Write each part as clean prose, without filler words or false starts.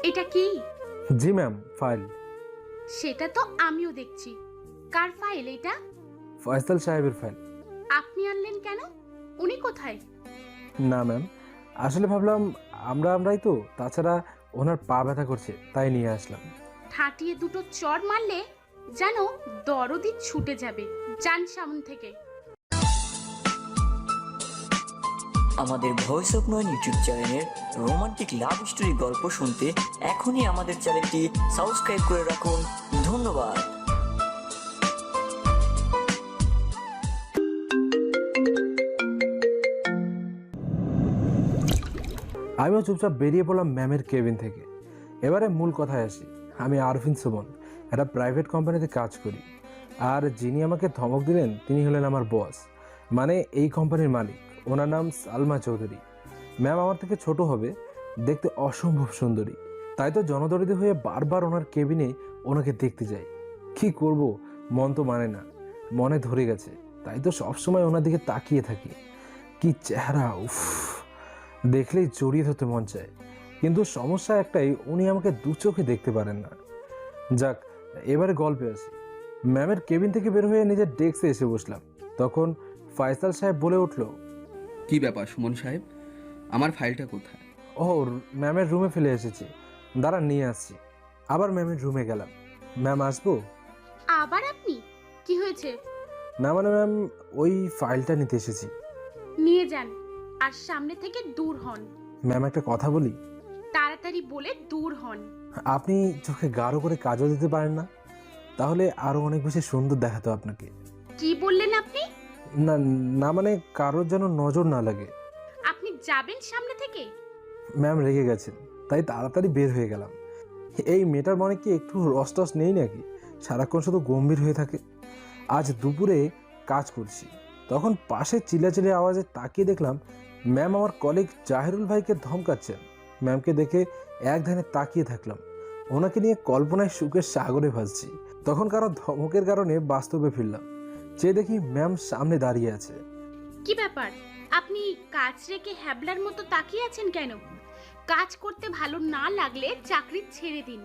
এটা কি? জি ma'am, file. সেটা তো আমিও দেখছি। কার ফাইল এটা? ফয়সাল সাহেবের ফাইল। আপনি আনলেন কেন? উনি কোথায়? না ম্যাম, আসলে ভাবলাম আমরাই তো, তাছাড়া ওনার পা ব্যথা করছে তাই নিয়ে আসলাম। ঠাটিয়ে দুটো চড় মারলে যেন দরদি ছুটে যাবে। যান সামনে থেকে। আমাদের ভয়েস অফ নয়ন ইউটিউব চ্যানেলের রোমান্টিক লাভ স্টোরি গল্প শুনতে এখনই আমাদের চ্যানেলটি সাবস্ক্রাইব করে রাখুন। ধন্যবাদ। আমিও চুপচাপ বেরিয়ে পড়লাম ম্যামের কেবিন থেকে। এবারে মূল কথায় আসি। আমি আরফিন সুমন, একটা প্রাইভেট কোম্পানিতে কাজ করি। আর যিনি আমাকে ধমক দিলেন তিনি হলেন আমার বস, মানে এই কোম্পানির মালিক। ওনার নাম সালমা চৌধুরী। ম্যাম আমার থেকে ছোট হবে, দেখতে অসম্ভব সুন্দরী। তাই তো জনদরিদ্র হয়ে বারবার ওনার কেবিনে ওনাকে দেখতে যাই। কি করব, মন তো মানে না, মনে ধরে গেছে। তাই তো সবসময় ওনার দিকে তাকিয়ে থাকি। কি চেহারা, উফ, দেখলেই জড়িয়ে ধরতে মন চায়। কিন্তু সমস্যা একটাই, উনি আমাকে দু চোখে দেখতে পারেন না। যাক, এবারে গল্পে আসি। ম্যামের কেবিন থেকে বের হয়ে নিজের ডেস্কে এসে বসলাম। তখন ফয়সাল সাহেব বলে উঠল, কি ব্যাপার সুমন সাহেব, আমার ফাইলটা কোথায়? ও, ম্যামের রুমে ফেলে এসেছি, দাঁড়ান নিয়ে আসছি। আবার ম্যামের রুমে গেলাম। ম্যাম আসবো? আবার আপনি? কি হয়েছে? না মানে ম্যাম, ওই ফাইলটা নিতে এসেছি। নিয়ে যান, আর সামনে থেকে দূর হন। ম্যাম একটা কথা বলি? তাড়াতাড়ি বলে দূর হন। আপনি চোখে গাঢ় করে কাজল দিতে পারেন না? তাহলে আরো অনেক বেশি সুন্দর দেখাতো আপনাকে। কি বললেন আপনি? না, না মানে কারোর যেন নজর না লাগে। আপনি যাবেন সামনে থেকে? ম্যাম রেগে গেছেন, তাই তাড়াতাড়ি বের হয়ে গেলাম। এই মেয়েটার মনে কি একটু রস নেই নাকি? সারাক্ষণ শুধু গম্ভীর হয়ে থাকে। আজ দুপুরে কাজ করছি, তখন পাশে চিল্লাচিল্লি আওয়াজে তাকিয়ে দেখলাম ম্যাম আমার কলিগ জাহিরুল ভাইকে ধমকাচ্ছেন। ম্যামকে দেখে এক ধ্যানে তাকিয়ে থাকলাম। ওনাকে নিয়ে কল্পনায় সুখের সাগরে ভাসছি। তখন কারো ধমকের কারণে বাস্তবে ফিরলাম। চেয়ে দেখি ম্যাম সামনে দাঁড়িয়ে আছে। কি ব্যাপার, আপনি কাজ রেখে হ্যাবলার মতো তাকিয়ে আছেন কেন? কাজ করতে ভালো না লাগলে চাকরি ছেড়ে দিন।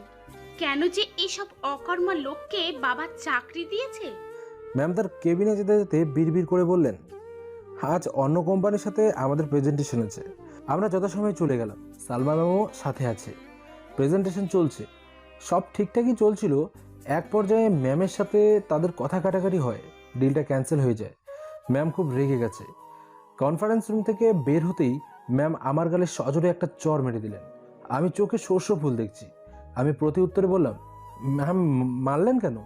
কেন যে এইসব অকর্মা লোককে বাবা চাকরি দিয়েছে? ম্যাম তার কেবিনে যেতে যেতে বিড়বিড় করে বললেন, আজ অন্য কোম্পানির সাথে আমাদের প্রেজেন্টেশন আছে। আমরা যথাসময়ে চলে গেলাম। সালমা ম্যামও সাথে আছে। প্রেজেন্টেশন চলছে, সব ঠিকঠাকই চলছিল। এক পর্যায়ে ম্যামের সাথে তাদের কথা কাটাকাটি হয়, ডিলটা ক্যান্সেল হয়ে যায়। ম্যাম খুব রেগে গেছে। কনফারেন্স রুম থেকে বের হতেই ম্যাম আমার গালে সজোরে একটা চড় মেরে দিলেন। আমি চোখে শস্য ফুল দেখছি। আমি প্রতি উত্তরে বললাম, ম্যাম মারলেন কেন?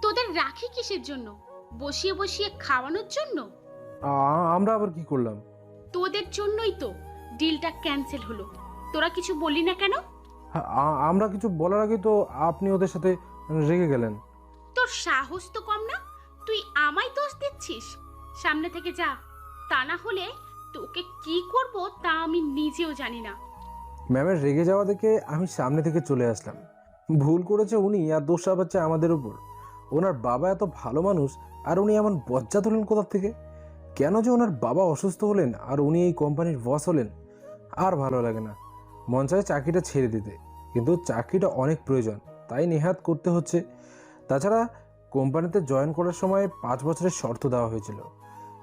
তোদের রাখি কিসের জন্য? বসিয়ে বসিয়ে খাওয়ানোর জন্য? আমরা আবার কি করলাম? তোদের জন্যই তো ডিলটা ক্যান্সেল হলো। তোরা কিছু বললি না কেন? আমরা কিছু বলার আগে তো আপনি ওদের সাথে রেগে গেলেন। তোর সাহস তো কম না, তুই আমায় দোষ দিচ্ছিস। সামনে থেকে যা, তা না হলে তোকে কি করব তা আমি নিজেও জানি না। ম্যামের রেগে যাওয়া দেখে আমি সামনে থেকে চলে আসলাম। ভুল করেছে উনি, আর দোষ চাপাচ্ছে আমাদের উপর। ওনার বাবা এত ভালো মানুষ, আর উনি এমন বজ্জাত হলেন কোথা থেকে? কেন যে ওনার বাবা অসুস্থ হলেন আর উনি এই কোম্পানির বস হলেন? আর ভালো লাগে না, মন চায় চাকরিটা ছেড়ে দিতে। কিন্তু চাকরিটা অনেক প্রয়োজন, তাই নেহাত করতে হচ্ছে। তাছাড়া কোম্পানিতে জয়েন করার সময় 5 বছরের শর্ত দেওয়া হয়েছিল।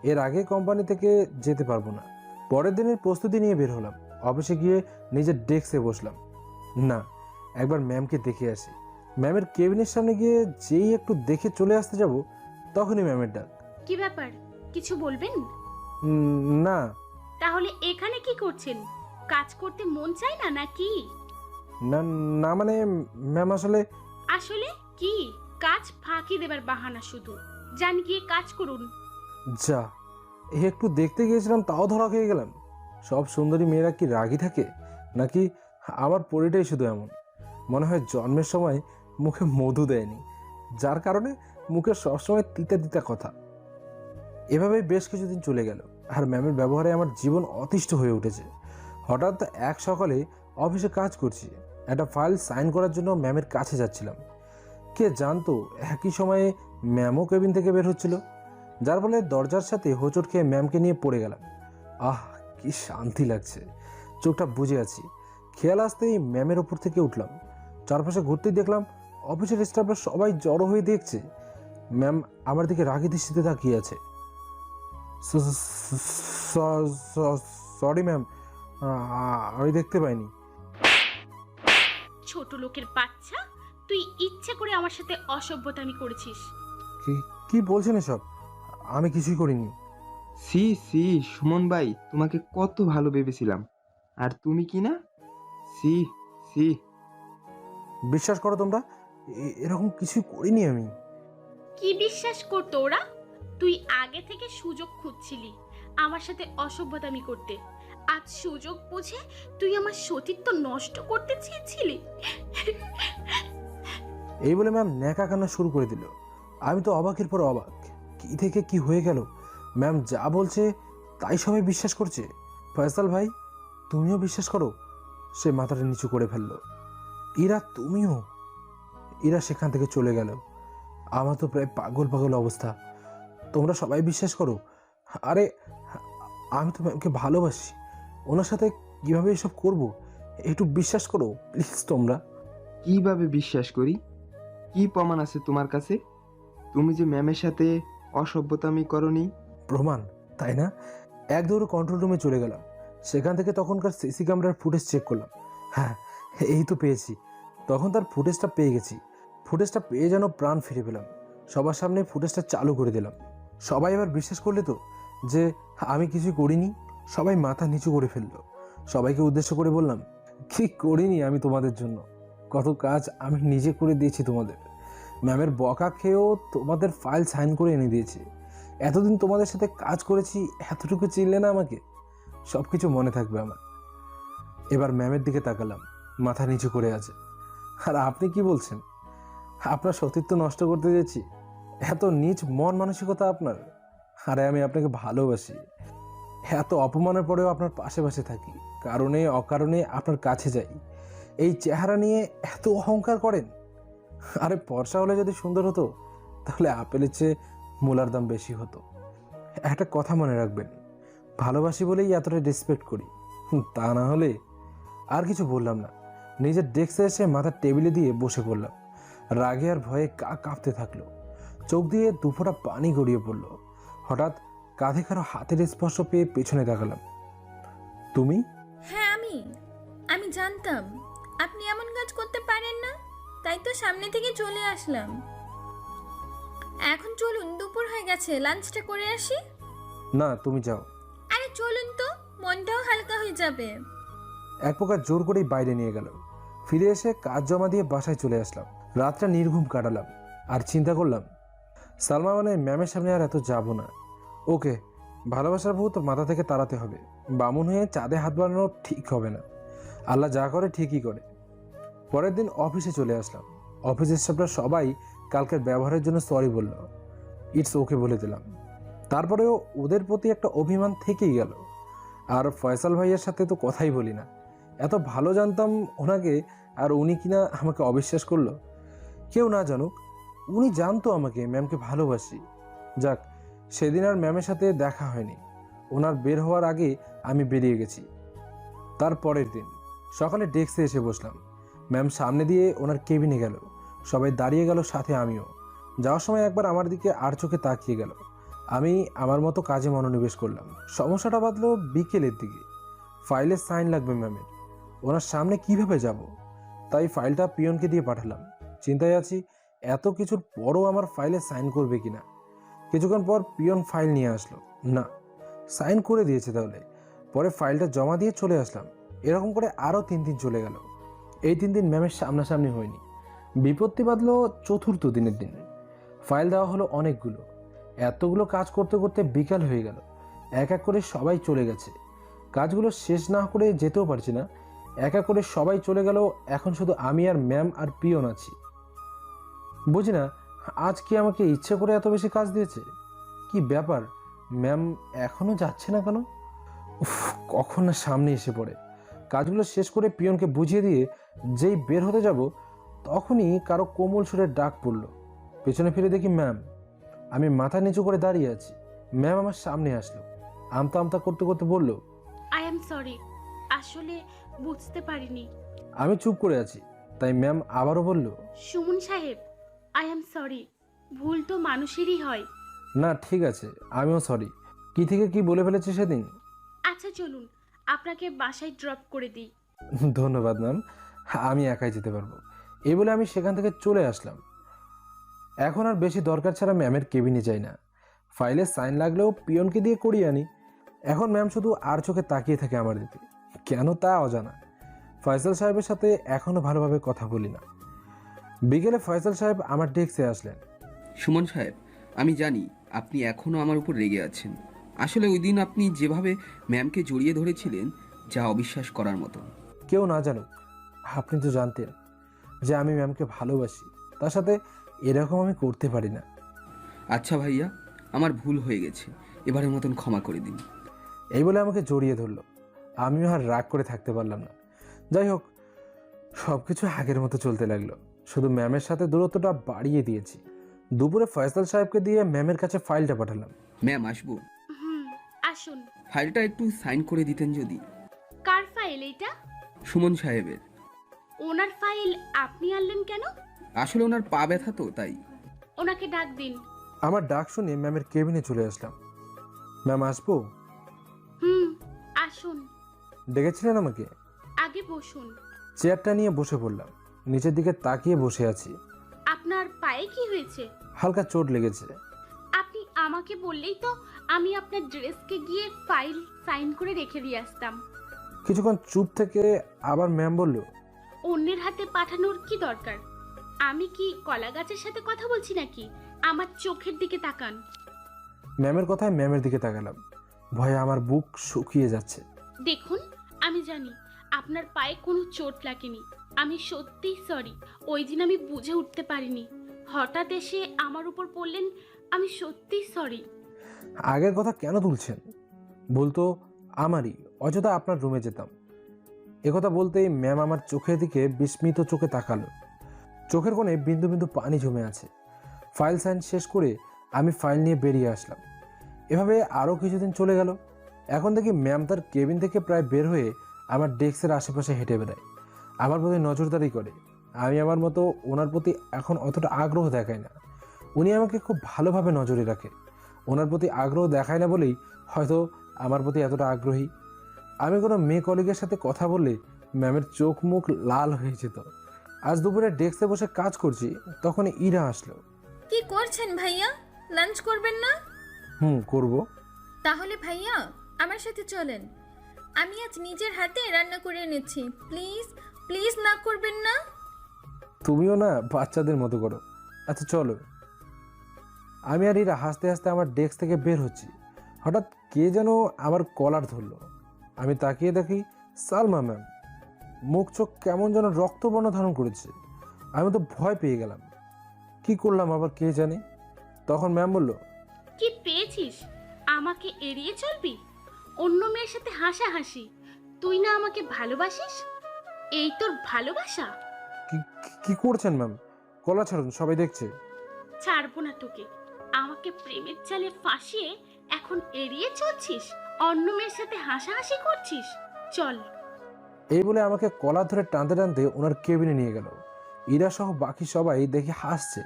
এর আগে কোম্পানি থেকে যেতে পারবো না। পরের দিনের প্রস্তুতি নিয়ে বের হলাম। অফিসে গিয়ে নিজের ডেস্কে বসলাম। না, একবার ম্যামকে দেখে আসি। ম্যামের কেবিনের সামনে গিয়ে যেই একটু দেখে চলে আসতে যাব, তখনই ম্যামের ডাক। কি ব্যাপার, কিছু বলবেন? না। তাহলে এখানে কি করছেন? কাজ করতে মন চায় না নাকি? না, না মানে ম্যাম আসলে আসলে কি? কাজ ফাঁকি দেবার বাহানা শুধু। যান গিয়ে কাজ করুন। যা, একটু দেখতে গিয়েছিলাম তাও ধরা খেয়ে গেলাম। সব সুন্দরী মেয়েরা কি রাগী থাকে, নাকি আমার পরিটাই শুধু এমন? মনে হয় জন্মের সময় মুখে মধু দেয়নি, যার কারণে মুখে সবসময় তিতা তিতা কথা। এভাবেই বেশ কিছুদিন চলে গেল, আর ম্যামের ব্যবহারে আমার জীবন অতিষ্ঠ হয়ে উঠেছে। হঠাৎ এক সকালে অফিসে কাজ করছি, একটা ফাইল সাইন করার জন্য ম্যামের কাছে যাচ্ছিলাম। কে জানতো একই সময়ে ম্যামও কেবিন থেকে বের হচ্ছিল, যার ফলে দরজার সাথে হোঁচট খেয়ে ম্যামকে নিয়ে পড়ে গেলাম। আহ, কি শান্তি লাগছে। চোখটা বুজে আছি, খেয়াল আসতেই ম্যামের ওপর থেকে উঠলাম। চারপাশে ঘুরতেই দেখলাম অফিসের স্টাফরা সবাই জড়ো হয়ে দেখছে। ম্যাম আমার দিকে রাগী দৃষ্টিতে তাকিয়ে আছে। সরি ম্যাম, আমি দেখতে পাইনি। ছোট লোকের বাচ্চা, তুই ইচ্ছে করে আমার সাথে অসভ্যতামি করেছিস। কি বলছেন এসব? আমি কিছুই করিনি। সি সি সুমন ভাই, তোমাকে কত ভালো ভেবেছিলাম, আর তুমি কি না? সি সি। বিশ্বাস করো তোমরা, এরকম কিছুই করিনি আমি। কি বিশ্বাস করতো ওরা? তুই আগে থেকে সুযোগ খুঁজছিলি আমার সাথে অসভ্যতামি করতে। আজ সুযোগ বুঝে তুই আমার সতীত্ব নষ্ট করতে চেয়েছিলি। এই বলে ম্যাম ন্যাকা কান্না শুরু করে দিল। আমি তো অবাকের পর অবাক, কি থেকে কি হয়ে গেল। ম্যাম যা বলছে তাই সবাই বিশ্বাস করছে। ফয়সাল ভাই, তুমিও বিশ্বাস করো? সে মাথাটা নিচু করে ফেললো। ইরা, তুমিও? ইরা সেখান থেকে চলে গেল। আমার তো প্রায় পাগল পাগল অবস্থা। তোমরা সবাই বিশ্বাস করো? আরে আমি তো ম্যামকে ভালোবাসি, ওনার সাথে কিভাবে এসব করব? একটু বিশ্বাস করো প্লিজ তোমরা। কিভাবে বিশ্বাস করি? কি প্রমাণ আছে তোমার কাছে? তুমি যে ম্যামের সাথে অসভ্যতামি করনি। প্রমাণ, তাই না? এক দৌড়ে কন্ট্রোল রুমে চলে গেলাম। সেখান থেকে তখনকার সিসি ক্যামেরার ফুটেজ চেক করলাম। হ্যাঁ, এই তো পেয়েছি। তখন তার ফুটেজটা পেয়ে গেছি। ফুটেজটা পেয়ে যেন প্রাণ ফিরে পেলাম। সবার সামনে ফুটেজটা চালু করে দিলাম। সবাই এবার বিশ্বাস করলে তো যে আমি কিছু করিনি? সবাই মাথা নিচু করে ফেললো। সবাইকে উদ্দেশ্য করে বললাম, কি করিনি আমি তোমাদের জন্য? কত কাজ আমি নিজে করে দিয়েছি তোমাদের। ম্যামের বকা খেয়েও তোমাদের ফাইল সাইন করে এনে দিয়েছি। এতদিন তোমাদের সাথে কাজ করেছি, এতটুকু চিনলে না আমাকে? সব কিছু মনে থাকবে আমার। এবার ম্যামের দিকে তাকালাম, মাথা নিচু করে আছে। আর আপনি কি বলছেন? আপনার সতীত্ব নষ্ট করতে দিয়েছি? এত নীচ মন মানসিকতা আপনার? আরে আমি আপনাকে ভালোবাসি। এত অপমানের পরেও আপনার পাশে পাশে থাকি, কারণে অকারণে আপনার কাছে যাই। এই চেহারা নিয়ে এত অহংকার করেন? আরে ফর্সা হলে যদি সুন্দর হতো তাহলে আপেলের চেয়ে মূলার দাম বেশি হতো। একটা কথা মনে রাখবেন, ভালোবাসি বলেই এতটা রেসপেক্ট করি, তা না হলে। আর কিছু বললাম না। নিজের ডেস্কে এসে মাথা টেবিলে দিয়ে বসে পড়লাম। রাগে আর ভয়ে কাঁপতে থাকলো। চোখ দিয়ে দুফোঁটা পানি গড়িয়ে পড়লো। হঠাৎ কাঁধে কারো হাতের স্পর্শ পেয়ে পেছনে তাকালাম। তুমি? হ্যাঁ, আমি জানতাম আপনি এমন কাজ করতে পারেন না, তাই তো সামনে থেকে চলে আসলাম। এখন চলুন, দুপুর হয়ে গেছে, লাঞ্চটা করে আসি। না, তুমি যাও। আরে চলুন তো, মনটাও হালকা হয়ে যাবে। এক প্রকার জোর করেই বাইরে নিয়ে গেল। ফিরে এসে কাজ জমা দিয়ে বাসায় চলে আসলাম। রাতটা নির্ঘুম কাটালাম। আর চিন্তা করলাম, সালমা মানে ম্যামের সামনে আর এত যাব না। ওকে, ভালোবাসার ভূত মাথা থেকে তাড়াতে হবে। বামুন হয়ে চাঁদে হাত বাড়ানো ঠিক হবে না। আল্লাহ যা করে ঠিকই করে। পরের দিন অফিসে চলে আসলাম। অফিসের স্টাফরা সবাই কালকের ব্যবহারের জন্য সরি বলল। ইটস ওকে বলে দিলাম। তারপরেও ওদের প্রতি একটা অভিমান থেকেই গেল। আর ফয়সাল ভাইয়ের সাথে তো কথাই বলি না। এত ভালো জানতাম ওনাকে, আর উনি কিনা আমাকে অবিশ্বাস করলো। কেউ না জানুক, উনি জানতো আমাকে, ম্যামকে ভালোবাসি। যাক, সেদিন আর ম্যামের সাথে দেখা হয়নি। ওনার বের হওয়ার আগে আমি বেরিয়ে গেছি। তার পরের দিন সকালে ডেস্কে এসে বসলাম। ম্যাম সামনে দিয়ে ওনার কেবিনে গেল। সবাই দাঁড়িয়ে গেল, সাথে আমিও। যাওয়ার সময় একবার আমার দিকে আর চোখে তাকিয়ে গেল। আমি আমার মতো কাজে মনোনিবেশ করলাম। সমস্যাটা বাঁধলো বিকেলের দিকে। ফাইলের সাইন লাগবে ম্যামের। ওনার সামনে কিভাবে যাব? তাই ফাইলটা পিয়নকে দিয়ে পাঠালাম। চিন্তায় আছি এত কিছুর পরও আমার ফাইলে সাইন করবে কিনা। কিছুক্ষণ পর পিয়ন ফাইল নিয়ে আসলো। না, সাইন করে দিয়েছে তাহলে। পরে ফাইলটা জমা দিয়ে চলে আসলাম। এরকম করে আরও 3 দিন চলে গেল। এই 3 দিন ম্যামের সামনাসামনি হয়নি। বিপত্তি বাঁধলো চতুর্থ দিনের দিন। ফাইল দেওয়া হলো অনেকগুলো। এতগুলো কাজ করতে করতে বিকাল হয়ে গেল। এক এক করে সবাই চলে গেছে। কাজগুলো শেষ না করে যেতেও পারছি না। এক এক করে সবাই চলে গেল। এখন শুধু আমি আর ম্যাম আর পিয়ন আছি। বুঝি না আজ কি আমাকে ইচ্ছে করে এত বেশি কাজ দিয়েছে। কি ব্যাপার, ম্যাম এখনো যাচ্ছে না কেন? উফ, কখন না সামনে এসে পড়ে। কাজগুলো শেষ করে পিয়নকে বুঝিয়ে দিয়ে যেই বের হতে যাব, তখনই কারো কোমল সুরের ডাক পড়ল। পেছনে ফিরে দেখি ম্যাম। আমি মাথা নিচু করে দাঁড়িয়ে আছি। ম্যাম আমার সামনে আসলো। আমতা আমতা করতে করতে বলল, আই এম সরি, আসলে বুঝতে পারিনি। আমি চুপ করে আছি, তাই ম্যাম আবারও বলল, সুমন সাহেব, আই অ্যাম সরি। ভুল তো মানুষেরই হয়। না ঠিক আছে, আমিও সরি। কি থেকে কি বলে ফেলেছি সেদিন। আচ্ছা চলুন, আপনাকে বাসায় ড্রপ করে দিই। ধন্যবাদ ম্যাম, আমি একাই যেতে পারবো। এই বলে আমি সেখান থেকে চলে আসলাম। এখন আর বেশি দরকার ছাড়া ম্যামের কেবিনে যাই না। ফাইলে সাইন লাগলেও পিয়নকে দিয়ে করিয়ে আনি। এখন ম্যাম শুধু আর চোখে তাকিয়ে থাকে আমার দিকে, কেন তা অজানা। ফয়সাল সাহেবের সাথে এখনও ভালোভাবে কথা বলি না। বিকেলে ফয়সাল সাহেব আমার ডেস্কে আসলেন। সুমন সাহেব, আমি জানি আপনি এখনও আমার উপর রেগে আছেন। আসলে ওই দিন আপনি যেভাবে ম্যামকে জড়িয়ে ধরেছিলেন, যা অবিশ্বাস করার মতো। কেউ না জানুক, আপনি তো জানতেন যে আমি ম্যামকে ভালোবাসি। তার সাথে এরকম আমি করতে পারি না। আচ্ছা ভাইয়া, আমার ভুল হয়ে গেছে, এবারের মতন ক্ষমা করে দিন। এই বলে আমাকে জড়িয়ে ধরলো। আমিও আর রাগ করে থাকতে পারলাম না। যাই হোক, সব কিছু আগের মতো চলতে লাগলো, শুধু ম্যামের সাথে দূরত্বটা বাড়িয়ে দিয়েছি। দুপুরে ফয়সাল সাহেবকে দিয়ে ম্যামের কাছে ফাইলটা পাঠালাম। ম্যাম আসবো? আসুন। ফাইলটা একটু সাইন করে দিতেন যদি। কার ফাইল এইটা? সুমন সাহেবের। ওনার ফাইল আপনি আনলেন কেন? আসলে ওনার পা ব্যথা তো, তাই। ওনাকে ডাক দিন। আমার ডাক শুনে ম্যামের কেবিনে চলে আসলাম। ম্যাম আসবো? আসুন। ডেকেছিলেন আমাকে? আগে বসুন। চেয়ারটা নিয়ে বসে পড়লাম। নিচের দিকে তাকিয়ে বসে আছি। আপনার পায়ে কি হয়েছে? হালকা চোট লেগেছে। আপনি আমাকে বললেই তো আমি আপনার ড্রেসকে গিয়ে ফাইল সাইন করে রেখে দিয়ে আসতাম। কিছুক্ষণ চুপ থেকে আবার ম্যাম বলল, অন্যের হাতে পাঠানোর কি দরকার? আমি কি কলা গাছের সাথে কথা বলছি নাকি? আমার চোখের দিকে তাকান। ম্যামের কথায় ম্যামের দিকে তাকালাম। ভয়ে আমার বুক শুকিয়ে যাচ্ছে। দেখুন, আমি জানি আপনার পায়ে কোনো চোট লাগেনি। আমি সত্যিই সরি। ওই দিন আমি বুঝে উঠতে পারিনি। হঠাৎ এসে আমার উপর পড়লেন। আমি সত্যিই সরি। আগের কথা কেন তুলছেন? বলতো আমারই, অযথা আপনার রুমে যেতাম। একথা বলতেই ম্যাম আমার চোখের দিকে বিস্মিত চোখে তাকালো। চোখের কোণে বিন্দু বিন্দু পানি জমে আছে। ফাইল সাইন শেষ করে আমি ফাইল নিয়ে বেরিয়ে আসলাম। এভাবে আরও কিছুদিন চলে গেল। এখন দেখি ম্যাম তার কেবিন থেকে প্রায় বের হয়ে আমার ডেস্কের আশেপাশে হেঁটে বেড়ায়, আমার প্রতি নজরদারি করে। আমি আমার মতো ওনার প্রতি এখন অতটা আগ্রহ দেখাই না। উনি আমাকে খুব ভালোভাবে নজরে রাখে। ওনার প্রতি আগ্রহ দেখায় না বলেই হয়তো আমার প্রতি এতটা আগ্রহী। আমি কোনো মেয়ে কলিগের সাথে কথা বললে ম্যামের চোখ মুখ লাল হয়ে যেত। আজ দুপুরে ডেস্কে বসে কাজ করছি, তখন ইরা আসলো। কি করছেন ভাইয়া? লাঞ্চ করবেন না? করব। তাহলে ভাইয়া আমার সাথে চলেন। আমি আজ নিজের হাতে রান্না করে এনেছি। প্লিজ প্লিজ না করবেন না। তুমিও না বাচ্চাদের মতো করো। আচ্ছা চলো। আমি আর ইরা হাসতে হাসতে আমার ডেস্ক থেকে বের হচ্ছি। হঠাৎ কে যেন আমার কলার ধরলো। আমি তাকিয়ে দেখি সালমা ম্যাম। মুখ চোখ কেমন যেন রক্তবর্ণ ধারণ করেছে। আমি তো ভয় পেয়ে গেলাম। কি করলাম আবার কে জানে। তখন ম্যাম বলল, কি পেয়েছিস? আমাকে এড়িয়ে চলবি? অন্য মেয়ের সাথে হাসাহাসি? তুই না আমাকে ভালোবাসিস? এই তোর ভালোবাসা? কি করছেন ম্যাম? কলা ছাড়ুন, সবাই দেখছে। ছাড়বো না তোকে। আমাকে প্রেমের জালে ফাঁসিয়ে এখন এড়িয়ে চলছিস? অন্য মেয়ের সাথে হাসাহাসি করছিস? চল। এই বলে আমাকে কলার ধরে টানতে টানতে ওনার কেবিনে নিয়ে গেল। ইরা সহ বাকি সবাই দেখি হাসছে।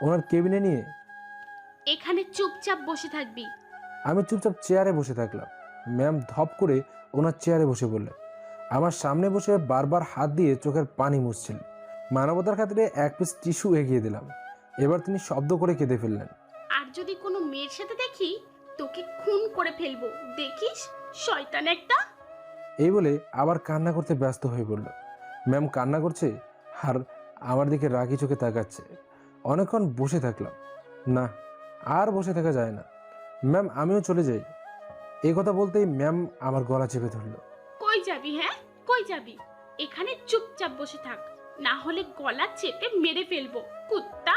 ওনার কেবিনে নিয়ে এখানে চুপচাপ বসে থাকবি। আমি চুপচাপ চেয়ারে বসে থাকলাম। ম্যাম ধপ করে ওনার চেয়ারে বসে বললেন। আমার সামনে বসে বারবার হাত দিয়ে চোখের পানি মুছছিলেন। মানবতার খাতিরে এক পিস টিস্যু এগিয়ে দিলাম। এবার তিনি শব্দ করে কেঁদে ফেললেন। আর যদি কোনো মেয়ের সাথে দেখি তোকে খুন করে ফেলবো, দেখিস শয়তান একটা। এই বলে আবার কান্না করতে ব্যস্ত হয়ে পড়ল। ম্যাম কান্না করছে আর আমার দিকে রাগি চোখে তাকাচ্ছে। অনেকক্ষণ বসে থাকলাম। না, আর বসে থাকা যায় না। ম্যাম আমিও চলে যাই। এই কথা বলতেই ম্যাম আমার গলা চেপে ধরলো। কই যাবি? হ্যাঁ, কই যাবি? এখানে চুপচাপ বসে থাক, না হলে গলা চেপে মেরে ফেলবো। কুত্তা,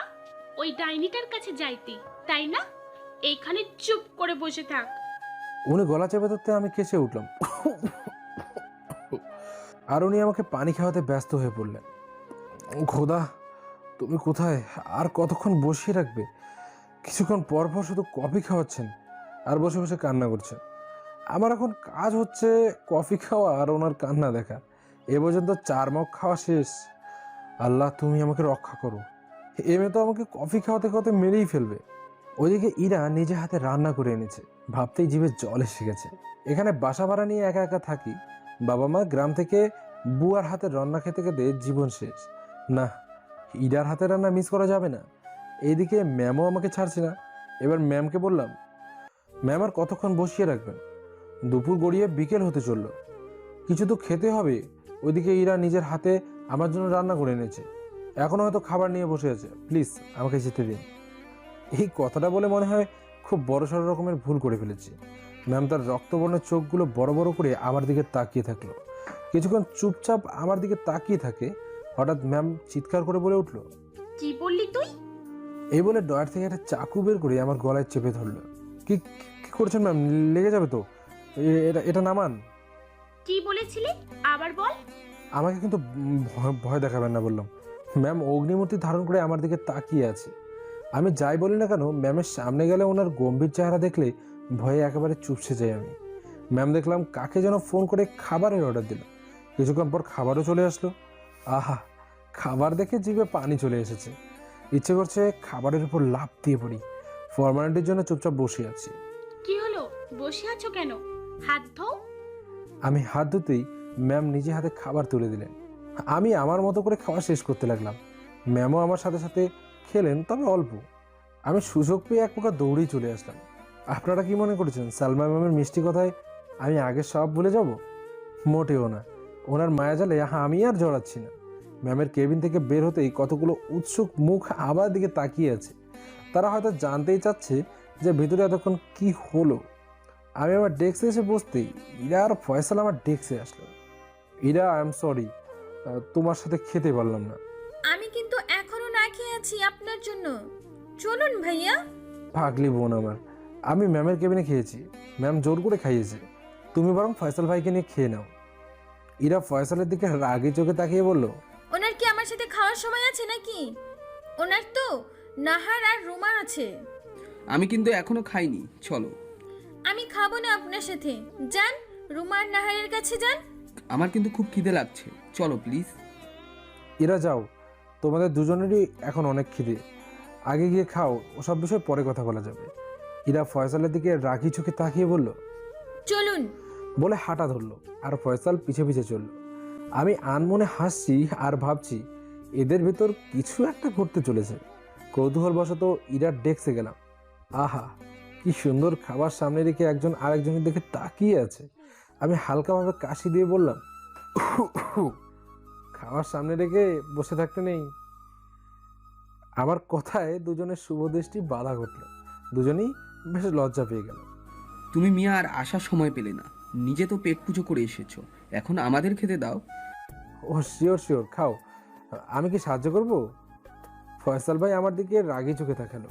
ওই ডাইনিটার কাছে যাইতি তাই না? এইখানে চুপ করে বসে থাক। উনি গলা চেপে ধরতে আমি কেসে উঠলাম। আর উনি আমাকে পানি খাওয়াতে ব্যস্ত হয়ে পড়লেন। খোদা, তুমি কোথায়? আর কতক্ষণ বসিয়ে রাখবে? কিছুক্ষণ পর পর শুধু কফি খাওয়াচ্ছেন আর বসে বসে কান্না করছেন। আমার এখন কাজ হচ্ছে কফি খাওয়া আর ওনার কান্না দেখা। এ পর্যন্ত 4 মগ খাওয়া শেষ। আল্লাহ তুমি আমাকে রক্ষা করো, এ মেয়ে তো আমাকে কফি খাওয়াতে খাওয়াতে মেরেই ফেলবে। ওইদিকে ইরা নিজে হাতে রান্না করে এনেছে, ভাবতেই জিভে জল এসে গেছে। এখানে বাসা ভাড়া নিয়ে একা একা থাকি, বাবা মা গ্রাম থেকে বুয়ার হাতের রান্না খেতে খেতে জীবন শেষ। না, ইরার হাতের রান্না মিস করা যাবে না। এইদিকে ম্যামও আমাকে ছাড়ছে না। এবার ম্যামকে বললাম, ম্যাম আর কতক্ষণ বসিয়ে রাখবেন? দুপুর গড়িয়ে বিকেল হতে চলল, কিছু তো খেতে হবে। ওইদিকে ইরা নিজের হাতে আমার জন্য রান্না করে এনেছে, এখনো হয়তো খাবার নিয়ে বসে আছে, প্লিজ আমাকে যেতে দিন। এই কথাটা বলে মনে হয় খুব বড়সড় রকমের ভুল করে ফেলেছি। ম্যাম তার রক্তবর্ণের চোখগুলো বড় বড় করে আমার দিকে তাকিয়ে থাকলো। কিছুক্ষণ চুপচাপ আমার দিকে তাকিয়ে থাকে, হঠাৎ ম্যাম চিৎকার করে বলে উঠলো, কি বললি তুই? এই বলে ডয়ার থেকে একটা চাকু বের করে আমার গলায় চেপে ধরলো। কি কি করছেন ম্যাম, লেগে যাবে তো, এটা এটা নামান। কি বলেছিলি আবার বল। আমাকে কিন্তু ভয় দেখাবেন না বললাম। ম্যাম অগ্নিমূর্তি ধারণ করে আমার দিকে তাকিয়ে আছে। আমি যাই বলি না কেন, ম্যামের সামনে গেলে ওনার গম্ভীর চেহারা দেখলে ভয়ে একেবারে চুপসে যাই আমি। ম্যাম দেখলাম কাকে যেন ফোন করে খাবারের অর্ডার দিল। কিছুক্ষণ পর খাবারও চলে আসলো। আহা, খাবার দেখে জিভে পানি চলে এসেছে। ইচ্ছে করছে খাবারের উপর লাফ দিয়ে পড়ি। ফরমালিটির জন্য চুপচাপ বসে আছি। কি হলো, বসে আছো কেন? হাত ধোও। আমি হাত ধুতেই ম্যাম নিজে হাতে খাবার তুলে দিলেন। আমি আমার মতো করে খাওয়া শেষ করতে লাগলাম। ম্যামও আমার সাথে সাথে খেলেন, তবে অল্প। আমি সুযোগ পেয়ে এক প্রকার দৌড়েই চলে আসলাম। আপনারা কি মনে করেছেন সালমা ম্যামের মিষ্টি কথায় আমি আগে সব ভুলে যাব? মোটেও না। ওনার মায়াজালে আমি আর জড়াচ্ছি না। ম্যামের কেবিন থেকে বের হতেই কতগুলো উৎসুক মুখ আমার দিকে তাকিয়ে আছে। তারা হয়তো জানতেই চাচ্ছে যে ভিতরে এতক্ষণ কি হলো। আমি আমার ডেস্কে এসে বসতেই ইরা আর ফয়সাল আমার ডেস্কে আসলো। ইরা, আই এম সরি, তোমার সাথে খেতে পারলাম না। আমি কিন্তু এখনো না খেয়ে আছি আপনার জন্য। চলুন ভাইয়া। পাগলি বোন আমার, আমি ম্যামের কেবিনে খেয়েছি, ম্যাম জোর করে খাইয়েছে। তুমি বরং ফয়সাল ভাইকে নিয়ে খেয়ে নাও। ইরা ফয়সালের দিকে রাগে চোখে তাকিয়ে বলল, ওনার কি আমার সাথে খাওয়ার সময় আছে নাকি? ওনার তো নাহার আর রুমা আছে। আমি কিন্তু এখনো খাইনি, চলো। আমি খাবো না আপনার সাথে, যান রুমা আর নাহারের কাছে যান। আমার কিন্তু খুব খিদে লাগছে, চলো প্লিজ। ইরা যাও, তোমাদের দুজনেরই এখন অনেক খিদে, আগে গিয়ে খাও, ওসব বিষয়ে পরে কথা বলা যাবে। ইরা ফয়সালের দিকে রাগি চোখে তাকিয়ে বলল, চলুন। বলে হাঁটা ধরলো আর ফয়সাল পিছে পিছে চলল। আমি আনমনে হাসছি আর ভাবছি এদের ভেতর কিছু একটা ঘটতে চলেছে। কৌতূহলবশত ইরার ডেস্কে গেলাম। আহা, কি সুন্দর খাবার সামনে রেখে একজন আরেকজনের দিকে তাকিয়ে আছে। আমি হালকাভাবে কাশি দিয়ে বললাম, খাবার সামনে রেখে বসে থাকতে নেই। আমার কথায় দুজনের শুভ দৃষ্টি বাধা ঘটল। দুজনেই বেশ লজ্জা পেয়ে গেল। তুমি মিয়া আর আসার সময় পেলে না, নিজে তো পেট পুজো করে এসেছো, এখন আমাদের খেতে দাও। ও শিওর শিওর, খাও। আমি কি সাহায্য করব? ফয়সাল ভাই আমার দিকে রাগি চোখে তাকালো।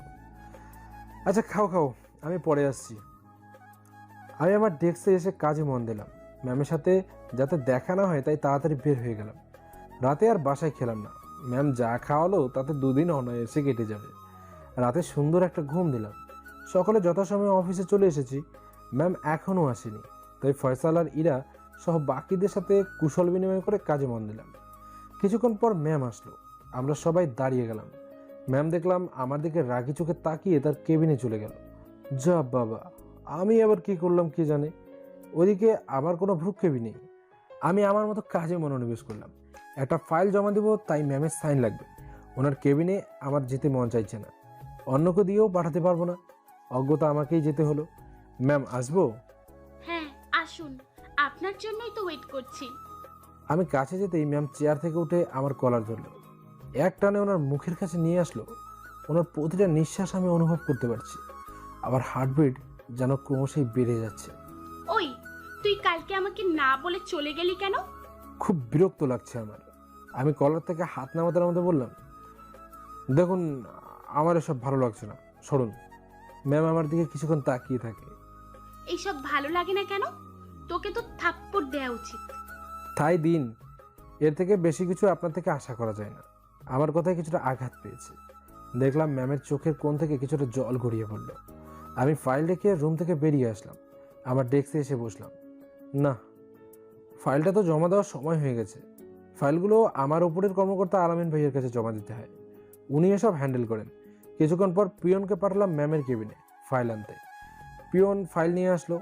আচ্ছা খাও খাও, আমি পরে আসছি। আমি আমার ডেস্কে এসে কাজে মন দিলাম। ম্যামের সাথে যাতে দেখা না হয় তাই তাড়াতাড়ি বের হয়ে গেলাম। রাতে আর বাসায় খেলাম না। ম্যাম যা খাওয়ালো তাতে 2 দিন অনায়াসে কেটে যাবে। রাতে সুন্দর একটা ঘুম দিলাম। সকালে যথাসময়ে অফিসে চলে এসেছি। ম্যাম এখনও আসেনি, তাই ফয়সাল আর ইরা সহ বাকিদের সাথে কুশল বিনিময় করে কাজে মন দিলাম। কিছুক্ষণ পর ম্যাম আসলো। আমরা সবাই দাঁড়িয়ে গেলাম। ম্যাম দেখলাম আমার দিকে রাগি চোখে তাকিয়ে তার কেবিনে চলে গেল। যা বাবা, আমি আবার কি করলাম কে জানে। ওদিকে আমার কোনো ভ্রুক্ষেপই নেই। আমি আমার মতো কাজে মনোনিবেশ করলাম। একটা ফাইল জমা দেবো, তাই ম্যামের সাইন লাগবে। ওনার কেবিনে আমার যেতে মন চাইছে না, অন্যকে দিয়েও পাঠাতে পারবো না। অজ্ঞতা আমাকেই যেতে হলো। ম্যাম আসবো? হ্যাঁ আসুন, আপনার জন্যই তো ওয়েট করছি। আমি কাছে যেতেই ম্যাম চেয়ার থেকে উঠে আমার কলার ধরলো। এক টানে ওনার মুখের কাছে নিয়ে আসলো। ওনার প্রতিটা নিঃশ্বাস আমি অনুভব করতে পারছি। আবার হার্টবিট যেন ক্রমশই বেড়ে যাচ্ছে। ওই, তুই কালকে আমাকে না বলে চলে গেলি কেন? খুব বিরক্ত লাগছে আমার। আমি কলার থেকে হাত নামাতে নামাতে বললাম, দেখুন আমার এসব ভালো লাগছে না, সরুন। ম্যাম আমার দিকে কিছুক্ষণ তাকিয়ে থাকে। এইসব ভালো লাগে না কেন? তোকে তো থাপ্পড় দেওয়া উচিত। তাই দিন, এর থেকে বেশি কিছু আপনার থেকে আশা করা যায় না। আমার কথায় কিছুটা আঘাত পেয়েছে। দেখলাম ম্যামের চোখের কোণ থেকে কিছুটা জল গড়িয়ে পড়ল। আমি ফাইল রেখে রুম থেকে বেরিয়ে আসলাম। আমার ডেস্কে এসে বসলাম। না, ফাইলটা তো জমা দেওয়ার সময় হয়ে গেছে। ফাইলগুলো আমার উপরের কর্মকর্তা আলামিন ভাইয়ের কাছে জমা দিতে হয়, উনি এসব হ্যান্ডেল করেন। কিছুক্ষণ পর পিয়নকে পাঠালাম ম্যামের কেবিনে ফাইল আনতে। পিয়ন ফাইল নিয়ে আসলো।